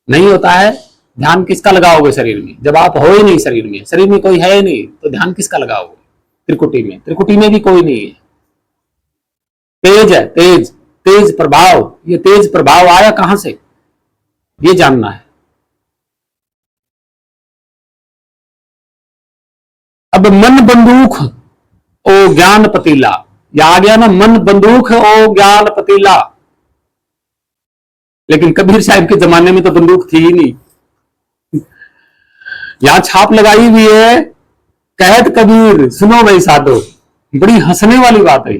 नहीं होता है। ध्यान किसका लगाओगे शरीर में, जब आप हो ही नहीं शरीर में, शरीर में कोई है ही नहीं, तो ध्यान किसका लगाओगे। त्रिकुटी में, त्रिकुटी में भी कोई नहीं है। तेज है, तेज, तेज प्रभाव। ये तेज प्रभाव आया कहां से, ये जानना है। अब मन बंदूक ओ ज्ञान पतीला, या आ गया ना, मन बंदूक ओ ज्ञान पतीला। लेकिन कबीर साहब के जमाने में तो बंदूक थी ही नहीं। यहां छाप लगाई हुई है, कहत कबीर सुनो भाई साधो। बड़ी हंसने वाली बात है।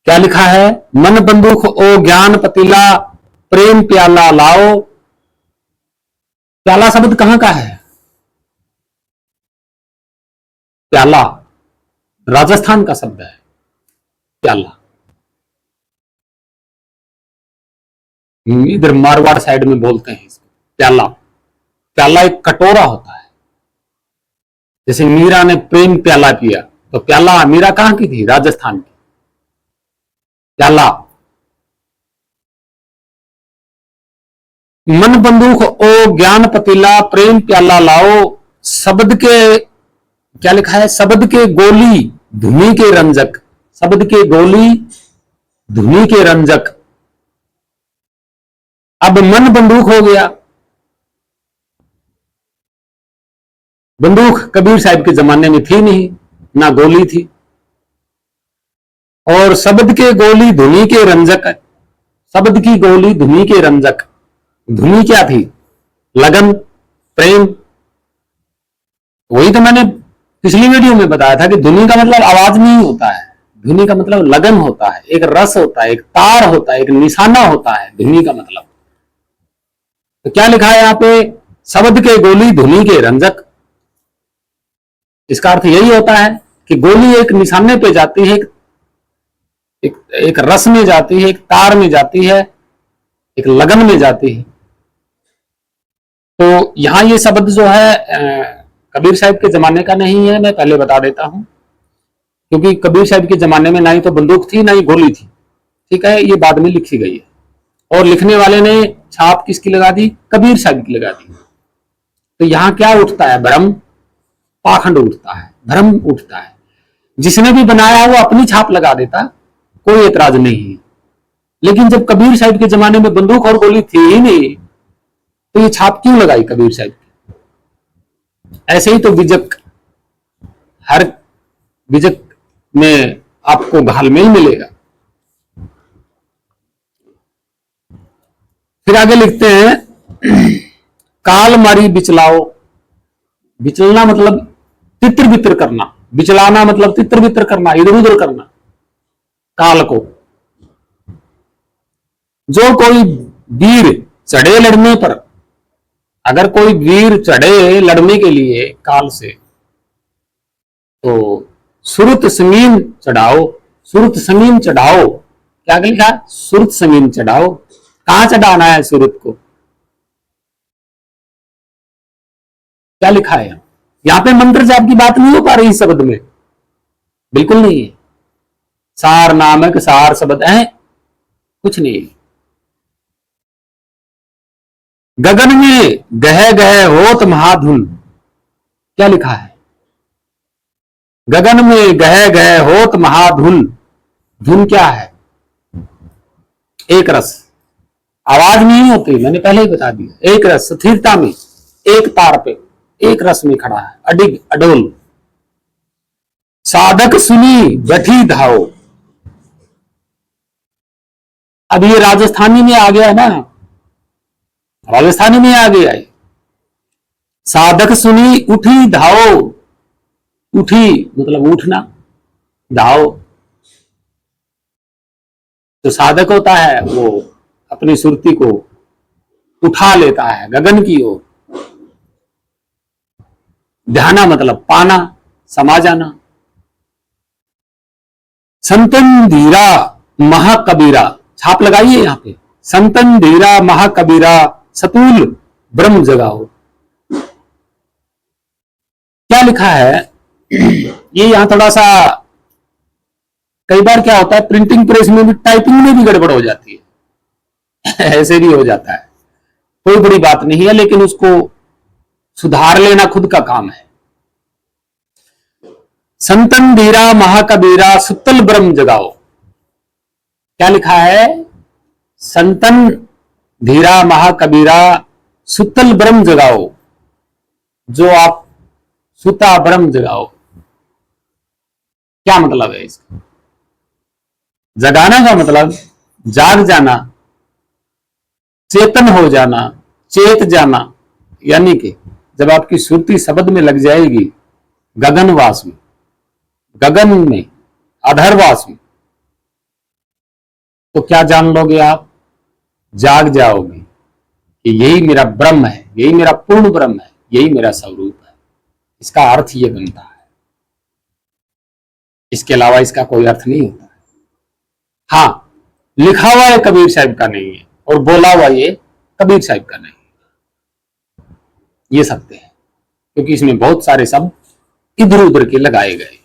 क्या लिखा है, मन बंदूक ओ ज्ञान पतीला, प्रेम प्याला लाओ। प्याला शब्द कहां का है, प्याला राजस्थान का शब्द है। प्याला इधर मारवाड़ साइड में बोलते हैं इसको प्याला। प्याला एक कटोरा होता है। जैसे मीरा ने प्रेम प्याला पिया, तो प्याला मीरा कहां की थी, राजस्थान की। प्याला। मन बंदूक ओ ज्ञान पतीला, प्रेम प्याला लाओ। शब्द के, क्या लिखा है, शब्द के गोली धुनी के रंजक। शब्द के गोली धुनी के रंजक। अब मन बंदूक हो गया। बंदूक कबीर साहब के जमाने में थी नहीं, ना गोली थी। और शब्द के गोली धुनी के रंजक। शब्द की गोली धुनी के रंजक। धुनी क्या थी, लगन, प्रेम। वही तो मैंने पिछली वीडियो में बताया था कि धुनी का मतलब आवाज नहीं होता है, धुनी का मतलब लगन होता है, एक रस होता है, एक तार होता है, एक निशाना होता है धुनी का मतलब। तो क्या लिखा है यहां पे, शब्द के गोली धुनी के रंजक। इसका अर्थ यही होता है कि गोली एक निशाने पे जाती है, एक रस में जाती है, एक तार में जाती है, एक लगन में जाती है। तो यहां ये शब्द जो है कबीर साहब के जमाने का नहीं है, मैं पहले बता देता हूं। क्योंकि कबीर साहब के जमाने में ना ही तो बंदूक थी, ना ही गोली थी। ठीक है, ये बाद में लिखी गई है। और लिखने वाले ने छाप किसकी लगा दी, कबीर साहब की लगा दी। तो यहां क्या उठता है, भ्रम, पाखंड उठता है, भ्रम उठता है। जिसने भी बनाया है वो अपनी छाप लगा देता, कोई एतराज नहीं है। लेकिन जब कबीर साहब के जमाने में बंदूक और गोली थी ही नहीं, तो ये छाप क्यों लगाई कबीर साहब की। ऐसे ही तो विजक, हर विजक में आपको घालमेल मिलेगा। फिर आगे लिखते हैं, काल मारी बिचलाओ। बिचलना मतलब तित्र बित्र करना, बिचलाना मतलब तित्र बित्र करना, इधर उधर करना काल को। जो कोई वीर चढ़े लड़ने पर, अगर कोई वीर चढ़े लड़ने के लिए काल से, तो सुरत संगीन चढ़ाओ। सुरत संगीन चढ़ाओ, क्या लिखा, सुरत संगीन चढ़ाओ। कहां चढ़ाना है सुरत को, क्या लिखा है यहां पे। मंत्र जाप की बात नहीं हो पा रही इस शब्द में, बिल्कुल नहीं है। सार नामक सार शब्द है, कुछ नहीं है। गगन में गह गह होत महाधुन, क्या लिखा है, गगन में गह गह होत महाधुन। धुन क्या है, एक रस, आवाज नहीं होती, मैंने पहले ही बता दिया। एक रस स्थिरता में, एक तार पे, एक रस में खड़ा है, अडिग अडोल। साधक सुनी बैठी धाओ। अब ये राजस्थानी में आ गया है ना, राजस्थानी में आ गया है। साधक सुनी उठी धाओ। उठी मतलब उठना, धाओ। जो साधक होता है वो अपनी सुरती को उठा लेता है गगन की ओर। ध्याना मतलब पाना, समा जाना। संतन धीरा महाकबीरा, छाप लगाइए यहां पे, संतन धीरा महाकबीरा सतूल ब्रह्म जगाओ। क्या लिखा है ये यहां थोड़ा सा, कई बार क्या होता है प्रिंटिंग प्रेस में भी टाइपिंग में भी गड़बड़ हो जाती है ऐसे भी हो जाता है, कोई बड़ी बात नहीं है, लेकिन उसको सुधार लेना खुद का काम है। संतन धीरा महाकबीरा सुतल ब्रह्म जगाओ। क्या लिखा है? संतन धीरा महाकबीरा सुतल ब्रह्म जगाओ। जो आप सुता ब्रह्म जगाओ। क्या मतलब है इसका? जगाना का मतलब जाग जाना, चेतन हो जाना, चेत जाना। यानी कि जब आपकी सुरती शब्द में लग जाएगी गगनवास में, गगन में, अधरवास में, तो क्या जान लोगे आप? जाग जाओगे कि यही मेरा ब्रह्म है, यही मेरा पूर्ण ब्रह्म है, यही मेरा स्वरूप है। इसका अर्थ ये बनता है, इसके अलावा इसका कोई अर्थ नहीं होता है। हाँ, लिखा हुआ है कबीर साहब का नहीं है और बोला हुआ ये कबीर साहब का नहीं है, ये सत्य है, क्योंकि इसमें बहुत सारे शब्द इधर उधर के लगाए गए।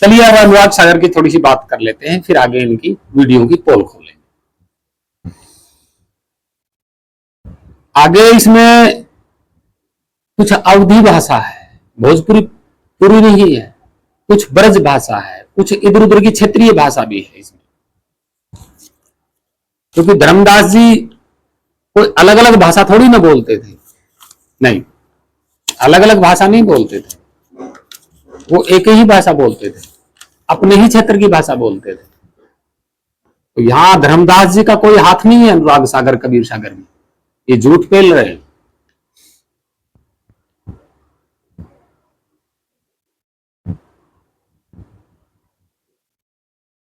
चलिए अब अनुराग सागर की थोड़ी सी बात कर लेते हैं, फिर आगे इनकी वीडियो की पोल खोलेंगे। आगे इसमें कुछ अवधी भाषा है, भोजपुरी पूरी नहीं है, कुछ ब्रज भाषा है, कुछ इधर उधर की क्षेत्रीय भाषा भी है इसमें। क्योंकि धर्मदास जी कोई अलग अलग भाषा थोड़ी ना बोलते थे, नहीं, अलग अलग भाषा नहीं बोलते थे, वो एक ही भाषा बोलते थे, अपने ही क्षेत्र की भाषा बोलते थे। तो यहां धर्मदास जी का कोई हाथ नहीं है अनुराग सागर कबीर सागर में, ये झूठ फैल रहे हैं।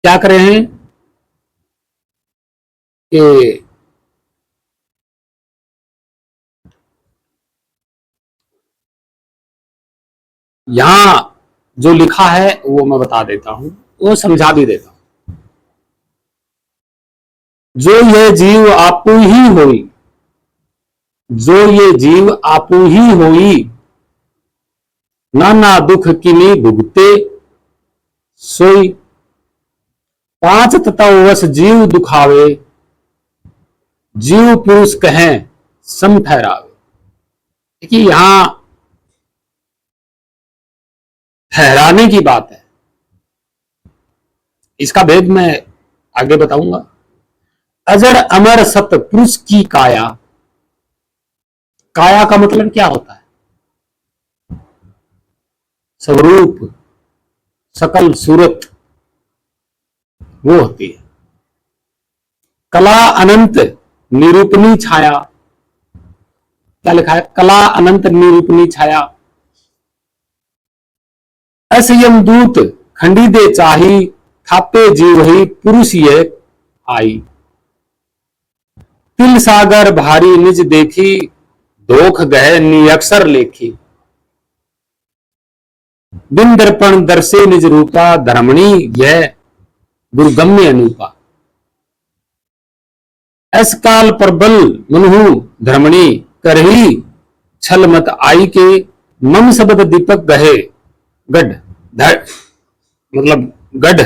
क्या कर रहे हैं कि यहां जो लिखा है वो मैं बता देता हूं, वो समझा भी देता हूं। जो ये जीव आपू ही होई, जो ये जीव आपू ही होई, नाना दुख किनी भुगते सोई। पांच तत्व वश जीव दुखावे, जीव पुरुष कहें सम ठहरावे। देखिए यहां ठहराने की बात है, इसका भेद मैं आगे बताऊंगा। अजर अमर सत पुरुष की काया, काया का मतलब क्या होता है? स्वरूप, सकल सूरत, वो होती है। कला अनंत निरूपणी छाया, क्या लिखा है? कला अनंत निरूपणी छाया। असयम दूत खंडी दे चाही, थापे जीव ही पुरुष ये आई। तिल सागर भारी निज देखी, धोख गए नियक्षर लेखी। बिन दर्पण दर्शे निज रूपा, धर्मणी यह दुर्गम्य अनूपा। ऐस काल प्रबल मनुहु धर्मणी, करही छल मत आई के, मम शब्द दीपक गहे गढ़, मतलब गढ़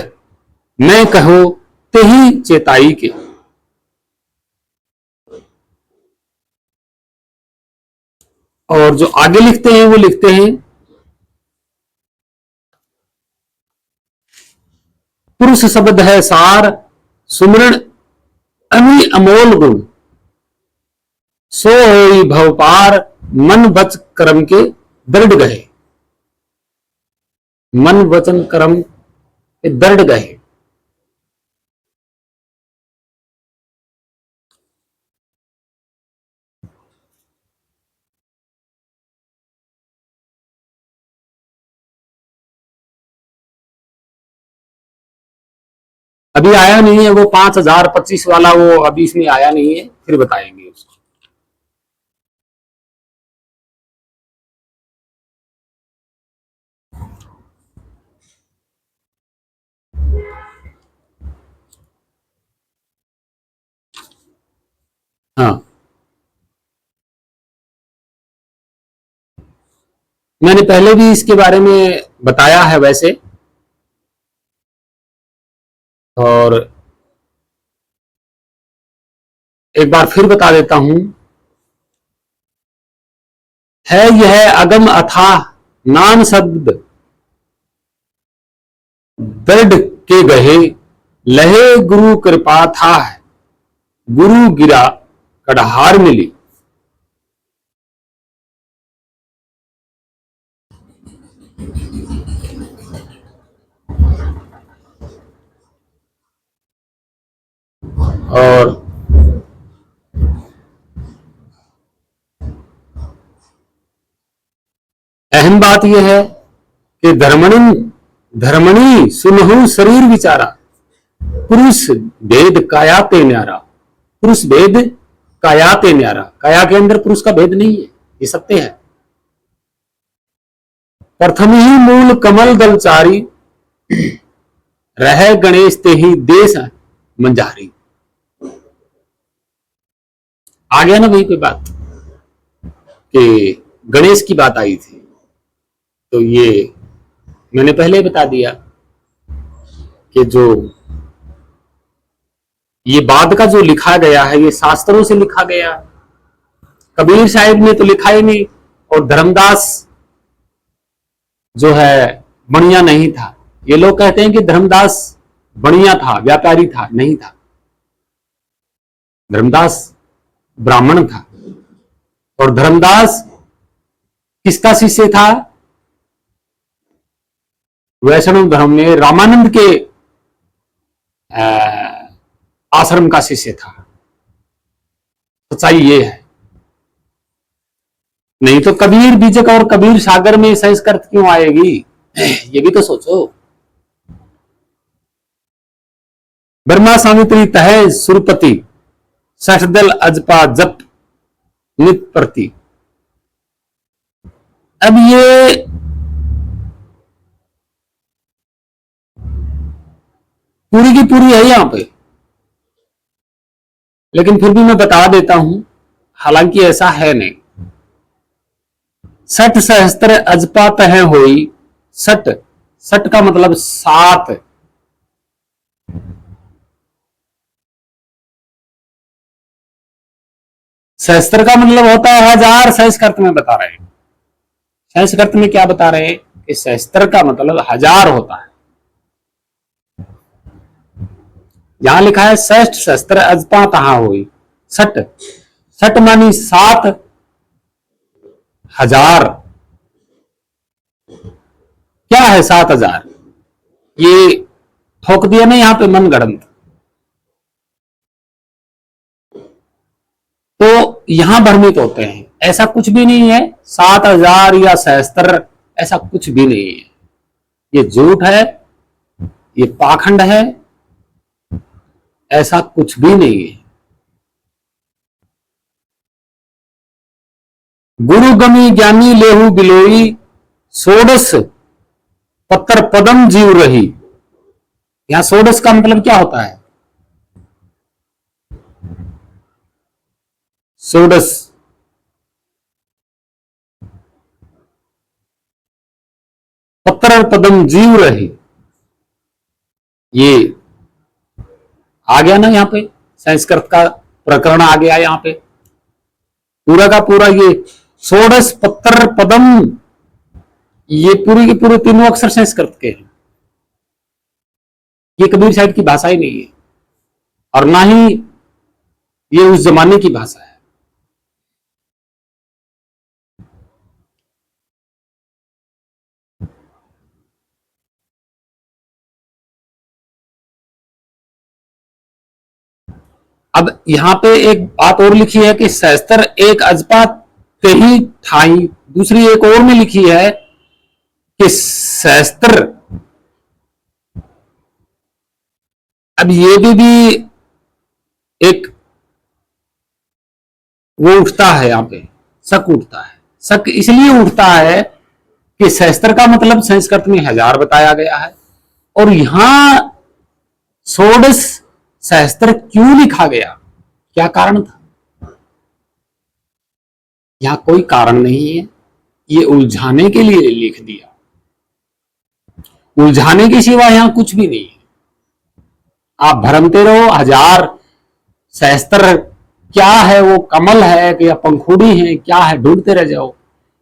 मैं कहो ते ही चेताई के। और जो आगे लिखते हैं वो लिखते हैं, पुरुष शब्द है सार, सुमरण अनि अमोल गुण, सो होई भव पार, मन बच कर्म के दृढ़ गए। मन वचन कर्म के दृढ़ गए। अभी आया नहीं है वो 5025 वाला, वो अभी इसमें आया नहीं है, फिर बताएंगे उसको। हाँ, मैंने पहले भी इसके बारे में बताया है वैसे, और एक बार फिर बता देता हूं। है यह अगम अथाह नाम शब्द दृढ़ के गहे, लहे गुरु कृपा था, गुरु गिरा कड़हार मिली। और अहम बात यह है कि धर्मणी सुनहु शरीर विचारा, पुरुष भेद कायाते न्यारा। पुरुष भेद कायाते न्यारा, काया के अंदर पुरुष का भेद नहीं है, ये सत्य है। प्रथम ही मूल कमल दलचारी, रह गणेश ते ही देश मंजारी। आ गया ना वहीं पे बात कि गणेश की बात आई थी, तो ये मैंने पहले बता दिया कि जो ये बाद का जो लिखा गया है ये शास्त्रों से लिखा गया, कबीर साहिब ने तो लिखा ही नहीं, और धर्मदास जो है बढ़िया नहीं था। ये लोग कहते हैं कि धर्मदास बढ़िया था, व्यापारी था, नहीं था। धर्मदास ब्राह्मण था, और धर्मदास किसका शिष्य था? वैष्णव धर्म में रामानंद के आश्रम का शिष्य था। सच्चाई ये है, नहीं तो कबीर बीजक और कबीर सागर में संस्कृत क्यों आएगी, ये भी तो सोचो। ब्रह्मा सावित्री तह सुरपति, सठदल अजपा जप नित प्रति। अब ये पूरी की पूरी है यहां पे, लेकिन फिर भी मैं बता देता हूं, हालांकि ऐसा है नहीं। सठ सहस्त्र अजपा तह होई, सठ, सठ का मतलब 7, सहस्त्र का मतलब होता है 1000। संस्कृत में बता रहे हैं, संस्कृत में क्या बता रहे हैं कि सहस्त्र का मतलब 1000 होता है। यहां लिखा है षष्ठ शस्त्र अजपा तहा हुई, सठ, सठ मानी 7000। क्या है 7000? ये ठोक दिया ना यहां पे मन गढ़ंत। तो यहां भ्रमित होते हैं, ऐसा कुछ भी नहीं है। 7000 या सहस्त्र ऐसा कुछ भी नहीं है, ये झूठ है, ये पाखंड है, ऐसा कुछ भी नहीं है। गुरु गमी ज्ञानी लेहू बिलोई, सोडस पत्तर पदम जीव रही। यहां सोडस का मतलब क्या होता है? सोडस पत्तर पदम जीव रही, ये आ गया ना यहाँ पे, संस्कृत का प्रकरण आ गया यहाँ पे पूरा का पूरा। ये सोडस पत्तर पदम, ये पूरी के पूरे तीनों अक्षर संस्कृत के हैं। ये कबीर साहिब की भाषा ही नहीं है, और ना ही ये उस जमाने की भाषा है। अब यहां पे एक बात और लिखी है कि सहस्त्र एक अजपा ते ही ठाई, दूसरी एक और में लिखी है कि सहस्त्र अब ये भी एक वो उठता है, यहां पे शक उठता है। शक इसलिए उठता है कि सहस्त्र का मतलब संस्कृत में 1000 बताया गया है, और यहां षोडश सहस्त्र क्यों लिखा गया, क्या कारण था? यहां कोई कारण नहीं है, ये उलझाने के लिए लिख दिया, उलझाने के सिवा यहां कुछ भी नहीं है। आप भरमते रहो, 1000 सहस्त्र क्या है, वो कमल है कि या पंखुड़ी है, क्या है, ढूंढते रह जाओ।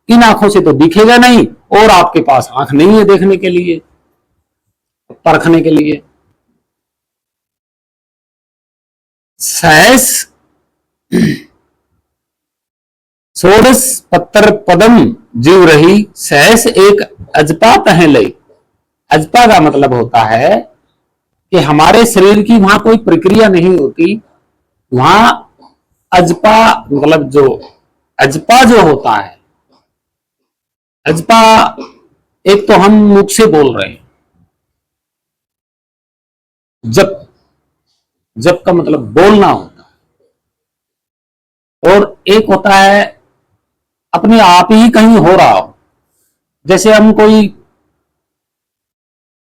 इन आंखों से तो दिखेगा नहीं, और आपके पास आंख नहीं है देखने के लिए, परखने के लिए। सहस षोडश पत्तर पदम जीव रही, सहस एक अजपा तह लई। अजपा का मतलब होता है कि हमारे शरीर की वहां कोई प्रक्रिया नहीं होती, वहां अजपा मतलब जो अजपा जो होता है, अजपा एक तो हम मुख से बोल रहे हैं, जप, जप का मतलब बोलना होता है, और एक होता है अपने आप ही कहीं हो रहा हो। जैसे हम कोई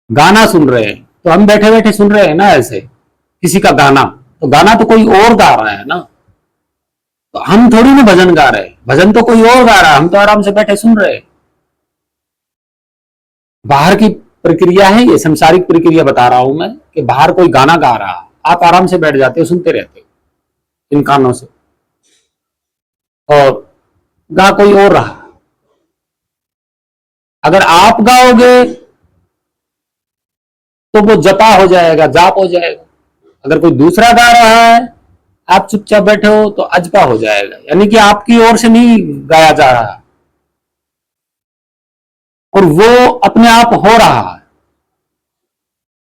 गाना सुन रहे हैं, तो हम बैठे बैठे सुन रहे हैं ना, ऐसे किसी का गाना, तो गाना तो कोई और गा रहा है ना, तो हम थोड़ी ना भजन गा रहे हैं, भजन तो कोई और गा रहा है, हम तो आराम से बैठे सुन रहे हैं। बाहर की प्रक्रिया है ये, संसारिक प्रक्रिया बता रहा हूं मैं, कि बाहर कोई गाना गा रहा है, आप आराम से बैठ जाते हो, सुनते रहते हो इन कानों से, और गा कोई और रहा। अगर आप गाओगे तो वो जपा हो जाएगा, जाप हो जाएगा। अगर कोई दूसरा गा रहा है, आप चुपचाप बैठे हो, तो अजपा हो जाएगा, यानी कि आपकी ओर से नहीं गाया जा रहा, और वो अपने आप हो रहा है।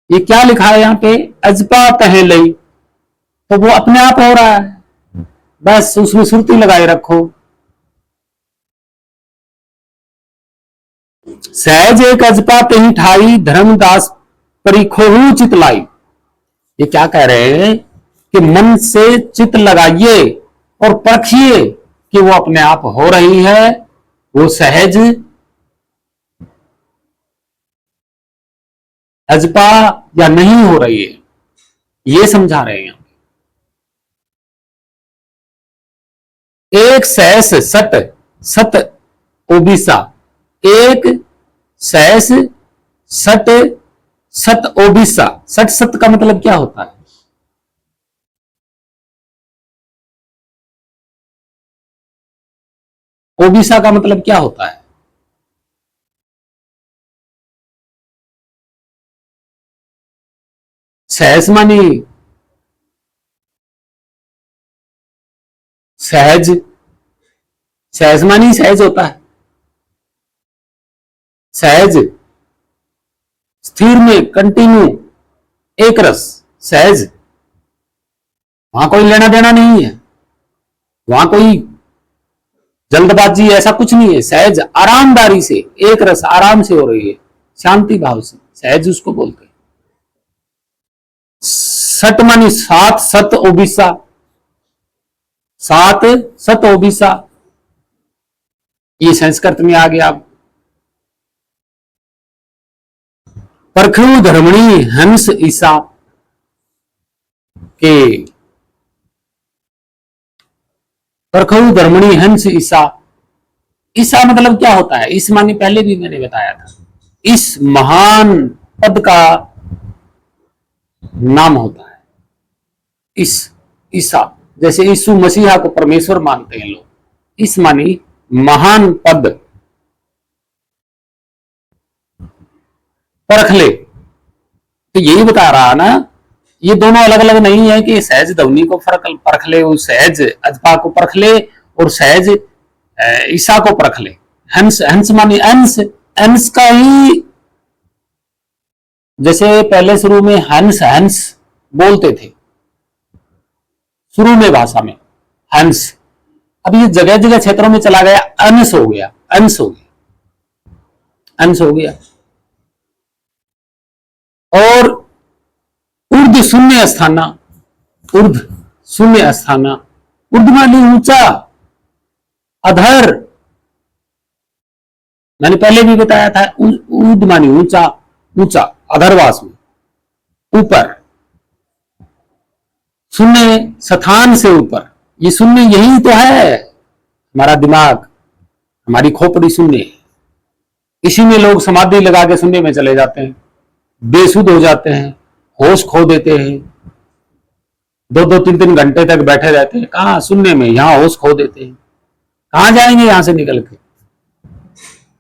ये क्या लिखा है यहाँ पे, अजपा तह लई, तो वो अपने आप हो रहा है, बस उसमें सुरती लगाए रखो। सहज एक अजपा तही ठाई, धर्मदास परिखोहू चित लाई। ये क्या कह रहे हैं कि मन से चित लगाइए और परखिए कि वो अपने आप हो रही है, वो सहज अजपा या नहीं हो रही है, ये समझा रहे हैं। एक सहस सत, सत ओबिसा, एक सहस सट सत ओबिसा। सट सत का मतलब क्या होता है? ओबिसा का मतलब क्या होता है? सहस मानी सहज, सहज मानी सहज होता है, सहज स्थिर में, कंटिन्यू, एक रस, सहज। वहां कोई लेना देना नहीं है, वहां कोई जल्दबाजी ऐसा कुछ नहीं है, सहज आरामदारी से, एक रस आराम से हो रही है, शांति भाव से, सहज उसको बोलते हैं। सत मानी सात, सत ओबिसा, सात सत ओबिसा, ये संस्कृत में आ गया। परखु धर्मणी हंस ईसा के, परखु धर्मणी हंस ईसा। ईसा मतलब क्या होता है? इस मानी पहले भी मैंने बताया था, इस महान पद का नाम होता है इस, ईसा। जैसे यीशु मसीहा को परमेश्वर मानते हैं लोग, इस मानी महान पद। परख ले, तो यही बता रहा ना, ये दोनों अलग अलग नहीं है कि सहज ध्वनि को परख ले, वो सहज अजपा को परख ले, और सहज ईसा को परख ले। हंस, हंस मानी अंश, अंश का ही, जैसे पहले शुरू में हंस हंस बोलते थे, शुरू में भाषा में हंस, अब ये जगह जगह क्षेत्रों में चला गया, अंश हो गया, अंश हो गया, अंश हो गया। और ऊर्ध्व शून्य स्थाना, ऊर्ध्व शून्य स्थाना, ऊर्ध्व माने ऊंचा, अधर, मैंने पहले भी बताया था, ऊर्ध्व माने ऊंचा, ऊंचा अधरवास में, ऊपर, शून्य स्थान से ऊपर, ये शून्य यही तो है, हमारा दिमाग, हमारी खोपड़ी शून्य है। इसी में लोग समाधि लगा के शून्य में चले जाते हैं, बेसुध हो जाते हैं, होश खो देते हैं, 2-2, 3-3 घंटे तक बैठे रहते हैं, कहां शून्य में, यहां होश खो देते हैं, कहां जाएंगे यहां से निकल के।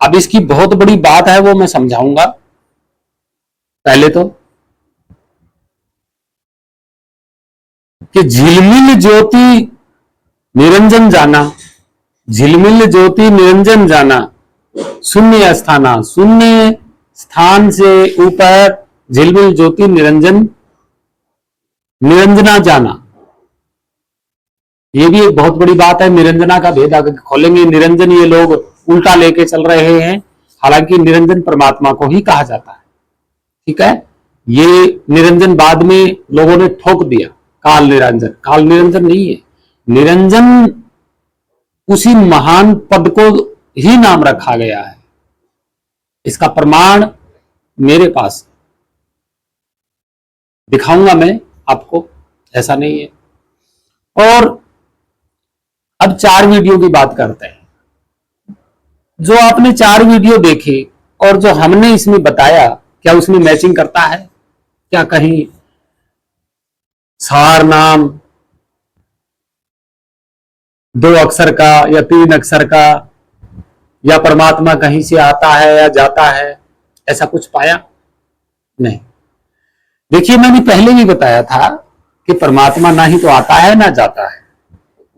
अब इसकी बहुत बड़ी बात है, वो मैं समझाऊंगा। पहले तो कि झिलमिल ज्योति निरंजन जाना, झिलमिल ज्योति निरंजन जाना, शून्य स्थाना, शून्य स्थान से ऊपर झिलमिल ज्योति निरंजन, निरंजना जाना। ये भी एक बहुत बड़ी बात है। निरंजना का भेद आगे खोलेंगे। निरंजन ये लोग उल्टा लेके चल रहे हैं, हालांकि निरंजन परमात्मा को ही कहा जाता है। ठीक है, ये निरंजन बाद में लोगों ने ठोक दिया, काल निरंजन। काल निरंजन नहीं है, निरंजन उसी महान पद को ही नाम रखा गया है। इसका प्रमाण मेरे पास दिखाऊंगा मैं आपको, ऐसा नहीं है। और अब 4 वीडियो की बात करते हैं। जो आपने 4 वीडियो देखे और जो हमने इसमें बताया, क्या उसमें मैचिंग करता है? क्या कहीं सार नाम 2 अक्षर का या 3 अक्षर का, या परमात्मा कहीं से आता है या जाता है, ऐसा कुछ पाया? नहीं। देखिए, मैंने पहले भी बताया था कि परमात्मा ना ही तो आता है ना जाता है,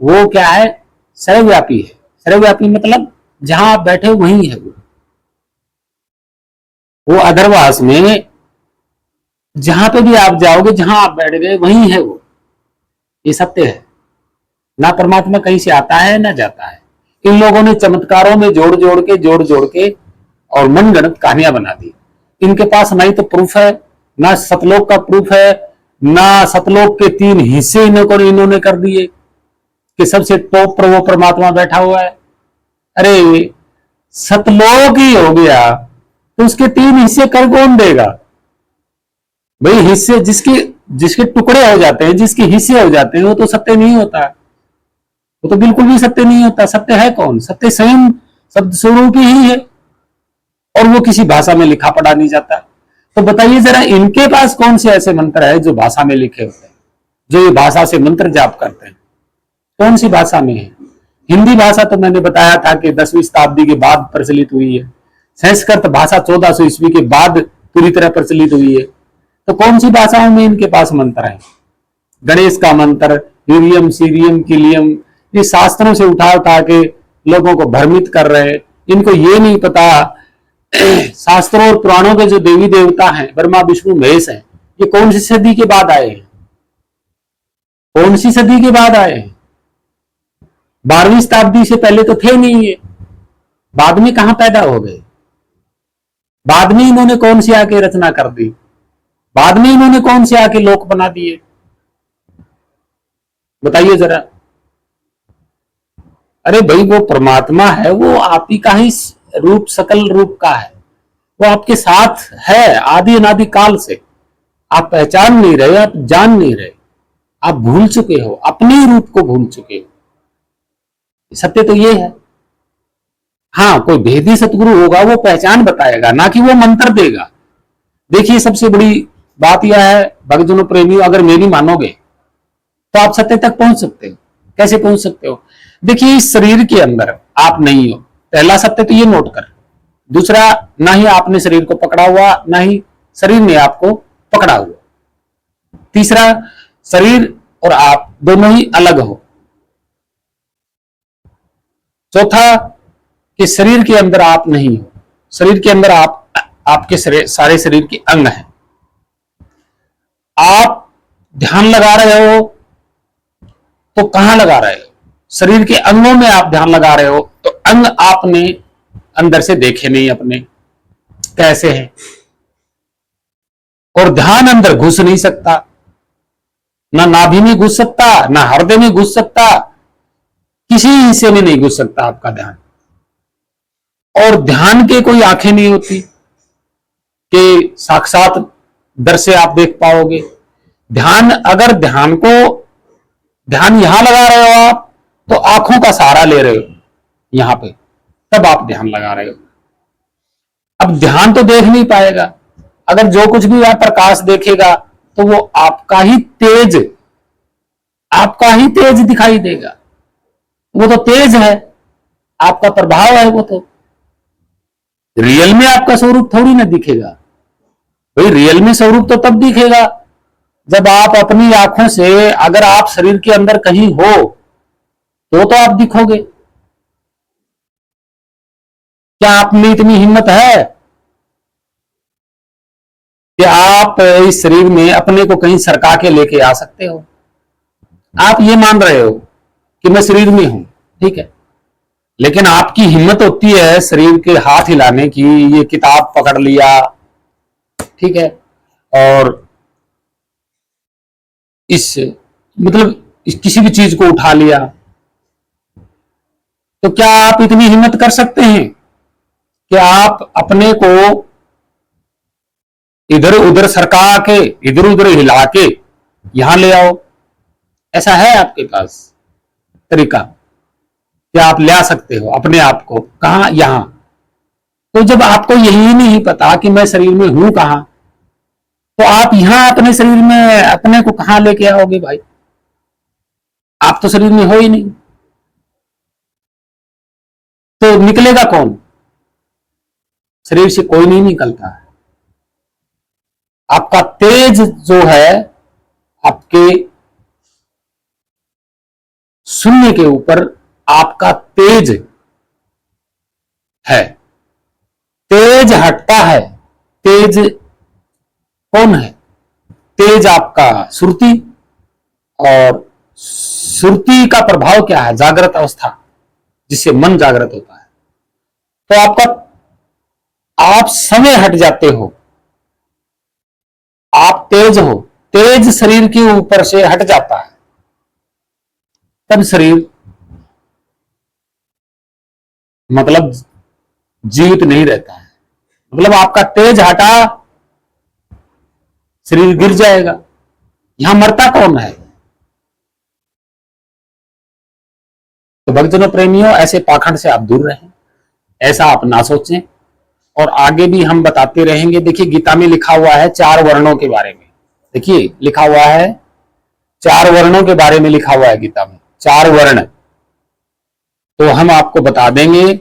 वो क्या है, सर्वव्यापी है। सर्वव्यापी मतलब जहां आप बैठे वहीं है वो अधरवास में जहां पे भी आप जाओगे, जहां आप बैठ गए वहीं है वो। ये सत्य है। ना परमात्मा कहीं से आता है ना जाता है। इन लोगों ने चमत्कारों में जोड़ जोड़ के और मनगढ़ंत कहानियां बना दी। इनके पास ना ही तो प्रूफ है, ना सतलोक का प्रूफ है, ना सतलोक के 3 हिस्से इन्होंने कर दिए कि सबसे टॉप पर वो परमात्मा बैठा हुआ है। अरे सतलोक ही हो गया तो उसके 3 हिस्से कर कौन देगा भाई? हिस्से जिसके टुकड़े हो जाते हैं, जिसके हिस्से हो जाते हैं, वो तो सत्य नहीं होता। वो तो बिल्कुल भी सत्य नहीं होता। सत्य है कौन? सत्य स्वयं शब्द स्वरूप ही है, और वो किसी भाषा में लिखा पढ़ा नहीं जाता। तो बताइए जरा, इनके पास कौन से ऐसे मंत्र है जो भाषा में लिखे होते हैं, जो ये भाषा से मंत्र जाप करते हैं? कौन सी भाषा में है? हिंदी भाषा तो मैंने बताया था कि 10वीं शताब्दी के बाद प्रचलित हुई है। संस्कृत भाषा 1400 ईस्वी के बाद पूरी तरह प्रचलित हुई है। तो कौन सी भाषाओं में इनके पास मंत्र है? गणेश का मंत्र, यूरियम, सीरियम, किलियम, ये शास्त्रों से उठा उठा के लोगों को भ्रमित कर रहे हैं। इनको ये नहीं पता शास्त्रों और पुराणों के जो देवी देवता हैं, ब्रह्मा विष्णु महेश हैं, ये कौन सी सदी के बाद आए हैं? कौन सी सदी के बाद आए हैं? 12वीं शताब्दी से पहले तो थे नहीं ये। बाद में कहां पैदा हो गए? बाद में इन्होंने कौन सी आके रचना कर दी? बाद में इन्होंने कौन से आके लोक बना दिए? बताइए जरा। अरे भाई, वो परमात्मा है, वो आप ही का ही रूप, सकल रूप का है। वो आपके साथ है आदि अनादि काल से। आप पहचान नहीं रहे, आप जान नहीं रहे, आप भूल चुके हो, अपने रूप को भूल चुके हो। सत्य तो ये है। हाँ, कोई भेदी सतगुरु होगा, वो पहचान बताएगा, ना कि वो मंत्र देगा। देखिए, सबसे बड़ी बात यह है, भक्तजनों, प्रेमियों, अगर मेरी मानोगे तो आप सत्य तक पहुंच सकते हो। कैसे पहुंच सकते हो? देखिए, इस शरीर के अंदर आप नहीं हो। पहला सत्य तो ये नोट कर। दूसरा, ना ही आपने शरीर को पकड़ा हुआ, ना ही शरीर ने आपको पकड़ा हुआ। तीसरा, शरीर और आप दोनों ही अलग हो। चौथा, कि शरीर के अंदर आप नहीं हो। शरीर के अंदर आपके सारे शरीर के अंग हैं। आप ध्यान लगा रहे हो तो कहां लगा रहे हो? शरीर के अंगों में आप ध्यान लगा रहे हो, तो अंग आपने अंदर से देखे नहीं अपने कैसे हैं, और ध्यान अंदर घुस नहीं सकता। ना नाभि में घुस सकता, ना हृदय में घुस सकता, किसी हिस्से में नहीं घुस सकता आपका ध्यान। और ध्यान के कोई आंखें नहीं होती कि साक्षात दर से आप देख पाओगे। ध्यान, अगर ध्यान यहां लगा रहे हो आप, तो आंखों का सहारा ले रहे हो यहां पे, तब आप ध्यान लगा रहे हो। अब ध्यान तो देख नहीं पाएगा, अगर जो कुछ भी वह प्रकाश देखेगा तो वो आपका ही तेज दिखाई देगा। वो तो तेज है, आपका प्रभाव है, वो तो रियल में आपका स्वरूप थोड़ी ना दिखेगा भाई। रियल में स्वरूप तो तब दिखेगा जब आप अपनी आंखों से, अगर आप शरीर के अंदर कहीं हो तो आप दिखोगे। क्या आप में इतनी हिम्मत है कि आप इस शरीर में अपने को कहीं सरका के लेके आ सकते हो? आप ये मान रहे हो कि मैं शरीर में हूं, ठीक है, लेकिन आपकी हिम्मत होती है शरीर के हाथ हिलाने की, ये किताब पकड़ लिया, ठीक है, और किसी भी चीज को उठा लिया, तो क्या आप इतनी हिम्मत कर सकते हैं कि आप अपने को इधर उधर सरका के, इधर उधर हिला के यहां ले आओ? ऐसा है आपके पास तरीका कि आप ले आ सकते हो अपने आप को? कहां? यहां। तो जब आपको यही नहीं पता कि मैं शरीर में हूं कहां, तो आप यहां अपने शरीर में अपने को कहां लेके आओगे भाई? आप तो शरीर में हो ही नहीं, तो निकलेगा कौन? शरीर से कोई नहीं निकलता है। आपका तेज जो है, आपके शून्य के ऊपर आपका तेज है। तेज हटता है। तेज कौन है? तेज आपका सुरती, और सुरती का प्रभाव क्या है? जागृत अवस्था, जिससे मन जागृत होता है। तो आप समय हट जाते हो, आप तेज हो, तेज शरीर के ऊपर से हट जाता है, तब शरीर मतलब जीवित नहीं रहता है। मतलब आपका तेज हटा, शरीर गिर जाएगा। यहां मरता कौन है? तो भक्तजनों, प्रेमियों, ऐसे पाखंड से आप दूर रहें, ऐसा आप ना सोचें, और आगे भी हम बताते रहेंगे। देखिए, गीता में लिखा हुआ है 4 वर्णों के बारे में। देखिए, लिखा हुआ है 4 वर्णों के बारे में, लिखा हुआ है गीता में 4 वर्ण। तो हम आपको बता देंगे,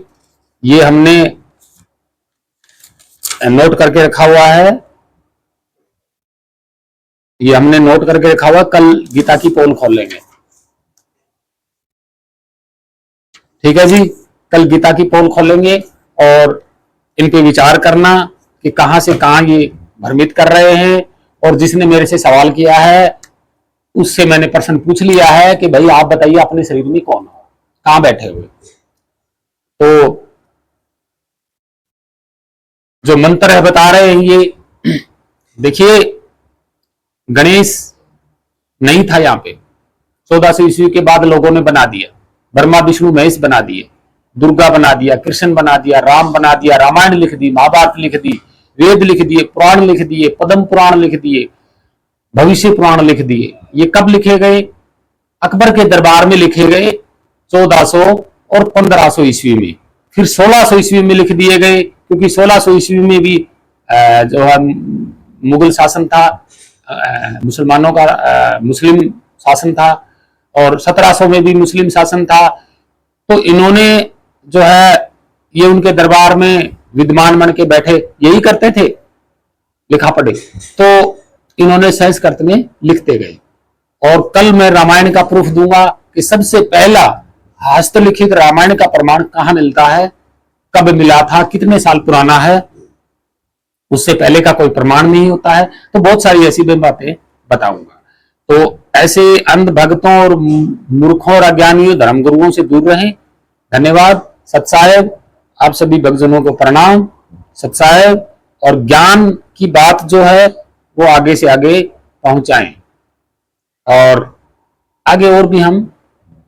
ये हमने नोट करके रखा हुआ है, ये हमने नोट करके रखा हुआ। कल गीता की पोल खोल लेंगे, ठीक है जी। कल गीता की पोल खोलेंगे और इन पे विचार करना कि कहां से कहां ये भ्रमित कर रहे हैं। और जिसने मेरे से सवाल किया है उससे मैंने प्रश्न पूछ लिया है कि भाई आप बताइए अपने शरीर में कौन हो, कहां बैठे हुए? तो जो मंत्र है बता रहे हैं ये, देखिए, गणेश नहीं था यहाँ पे, 1400 ईस्वी के बाद लोगों ने बना दिया। ब्रह्मा विष्णु महेश बना दिए, दुर्गा बना दिया, कृष्ण बना दिया, राम बना दिया, रामायण लिख दी, महाभारत लिख दी, वेद लिख दिए, पुराण लिख दिए, पद्म पुराण लिख दिए, भविष्य पुराण लिख दिए। ये कब लिखे गए? अकबर के दरबार में लिखे गए 1400 और 1500 ईस्वी में। फिर 1600 ईस्वी में लिख दिए गए, क्योंकि 1600 ईस्वी में भी जो है मुगल शासन था, मुसलमानों का मुस्लिम शासन था, और 1700 में भी मुस्लिम शासन था। तो इन्होंने जो है ये उनके दरबार में विद्वान बन के बैठे, यही करते थे, लिखा पढ़े। तो इन्होंने संस्कृत में लिखते गए। और कल मैं रामायण का प्रूफ दूंगा कि सबसे पहला हस्तलिखित रामायण का प्रमाण कहां मिलता है, कब मिला था, कितने साल पुराना है, उससे पहले का कोई प्रमाण नहीं होता है। तो बहुत सारी ऐसी बातें बताऊंगा। तो ऐसे अंध भक्तों और मूर्खों और अज्ञानियों धर्मगुरुओं से दूर रहें। धन्यवाद। सत्साहेब, आप सभी भक्तजनों को प्रणाम। सत्साहेब, और ज्ञान की बात जो है वो आगे से आगे पहुंचाएं। और आगे और भी हम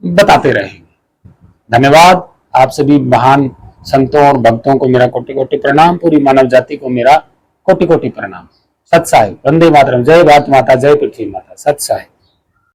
बताते रहेंगे। धन्यवाद। आप सभी महान संतों और भक्तों को मेरा कोटि कोटि प्रणाम, पूरी मानव जाति को मेरा कोटि कोटि प्रणाम। सत साहिब, वंदे मातरम, जय भारत माता, जय पृथ्वी माता, सत साहिब।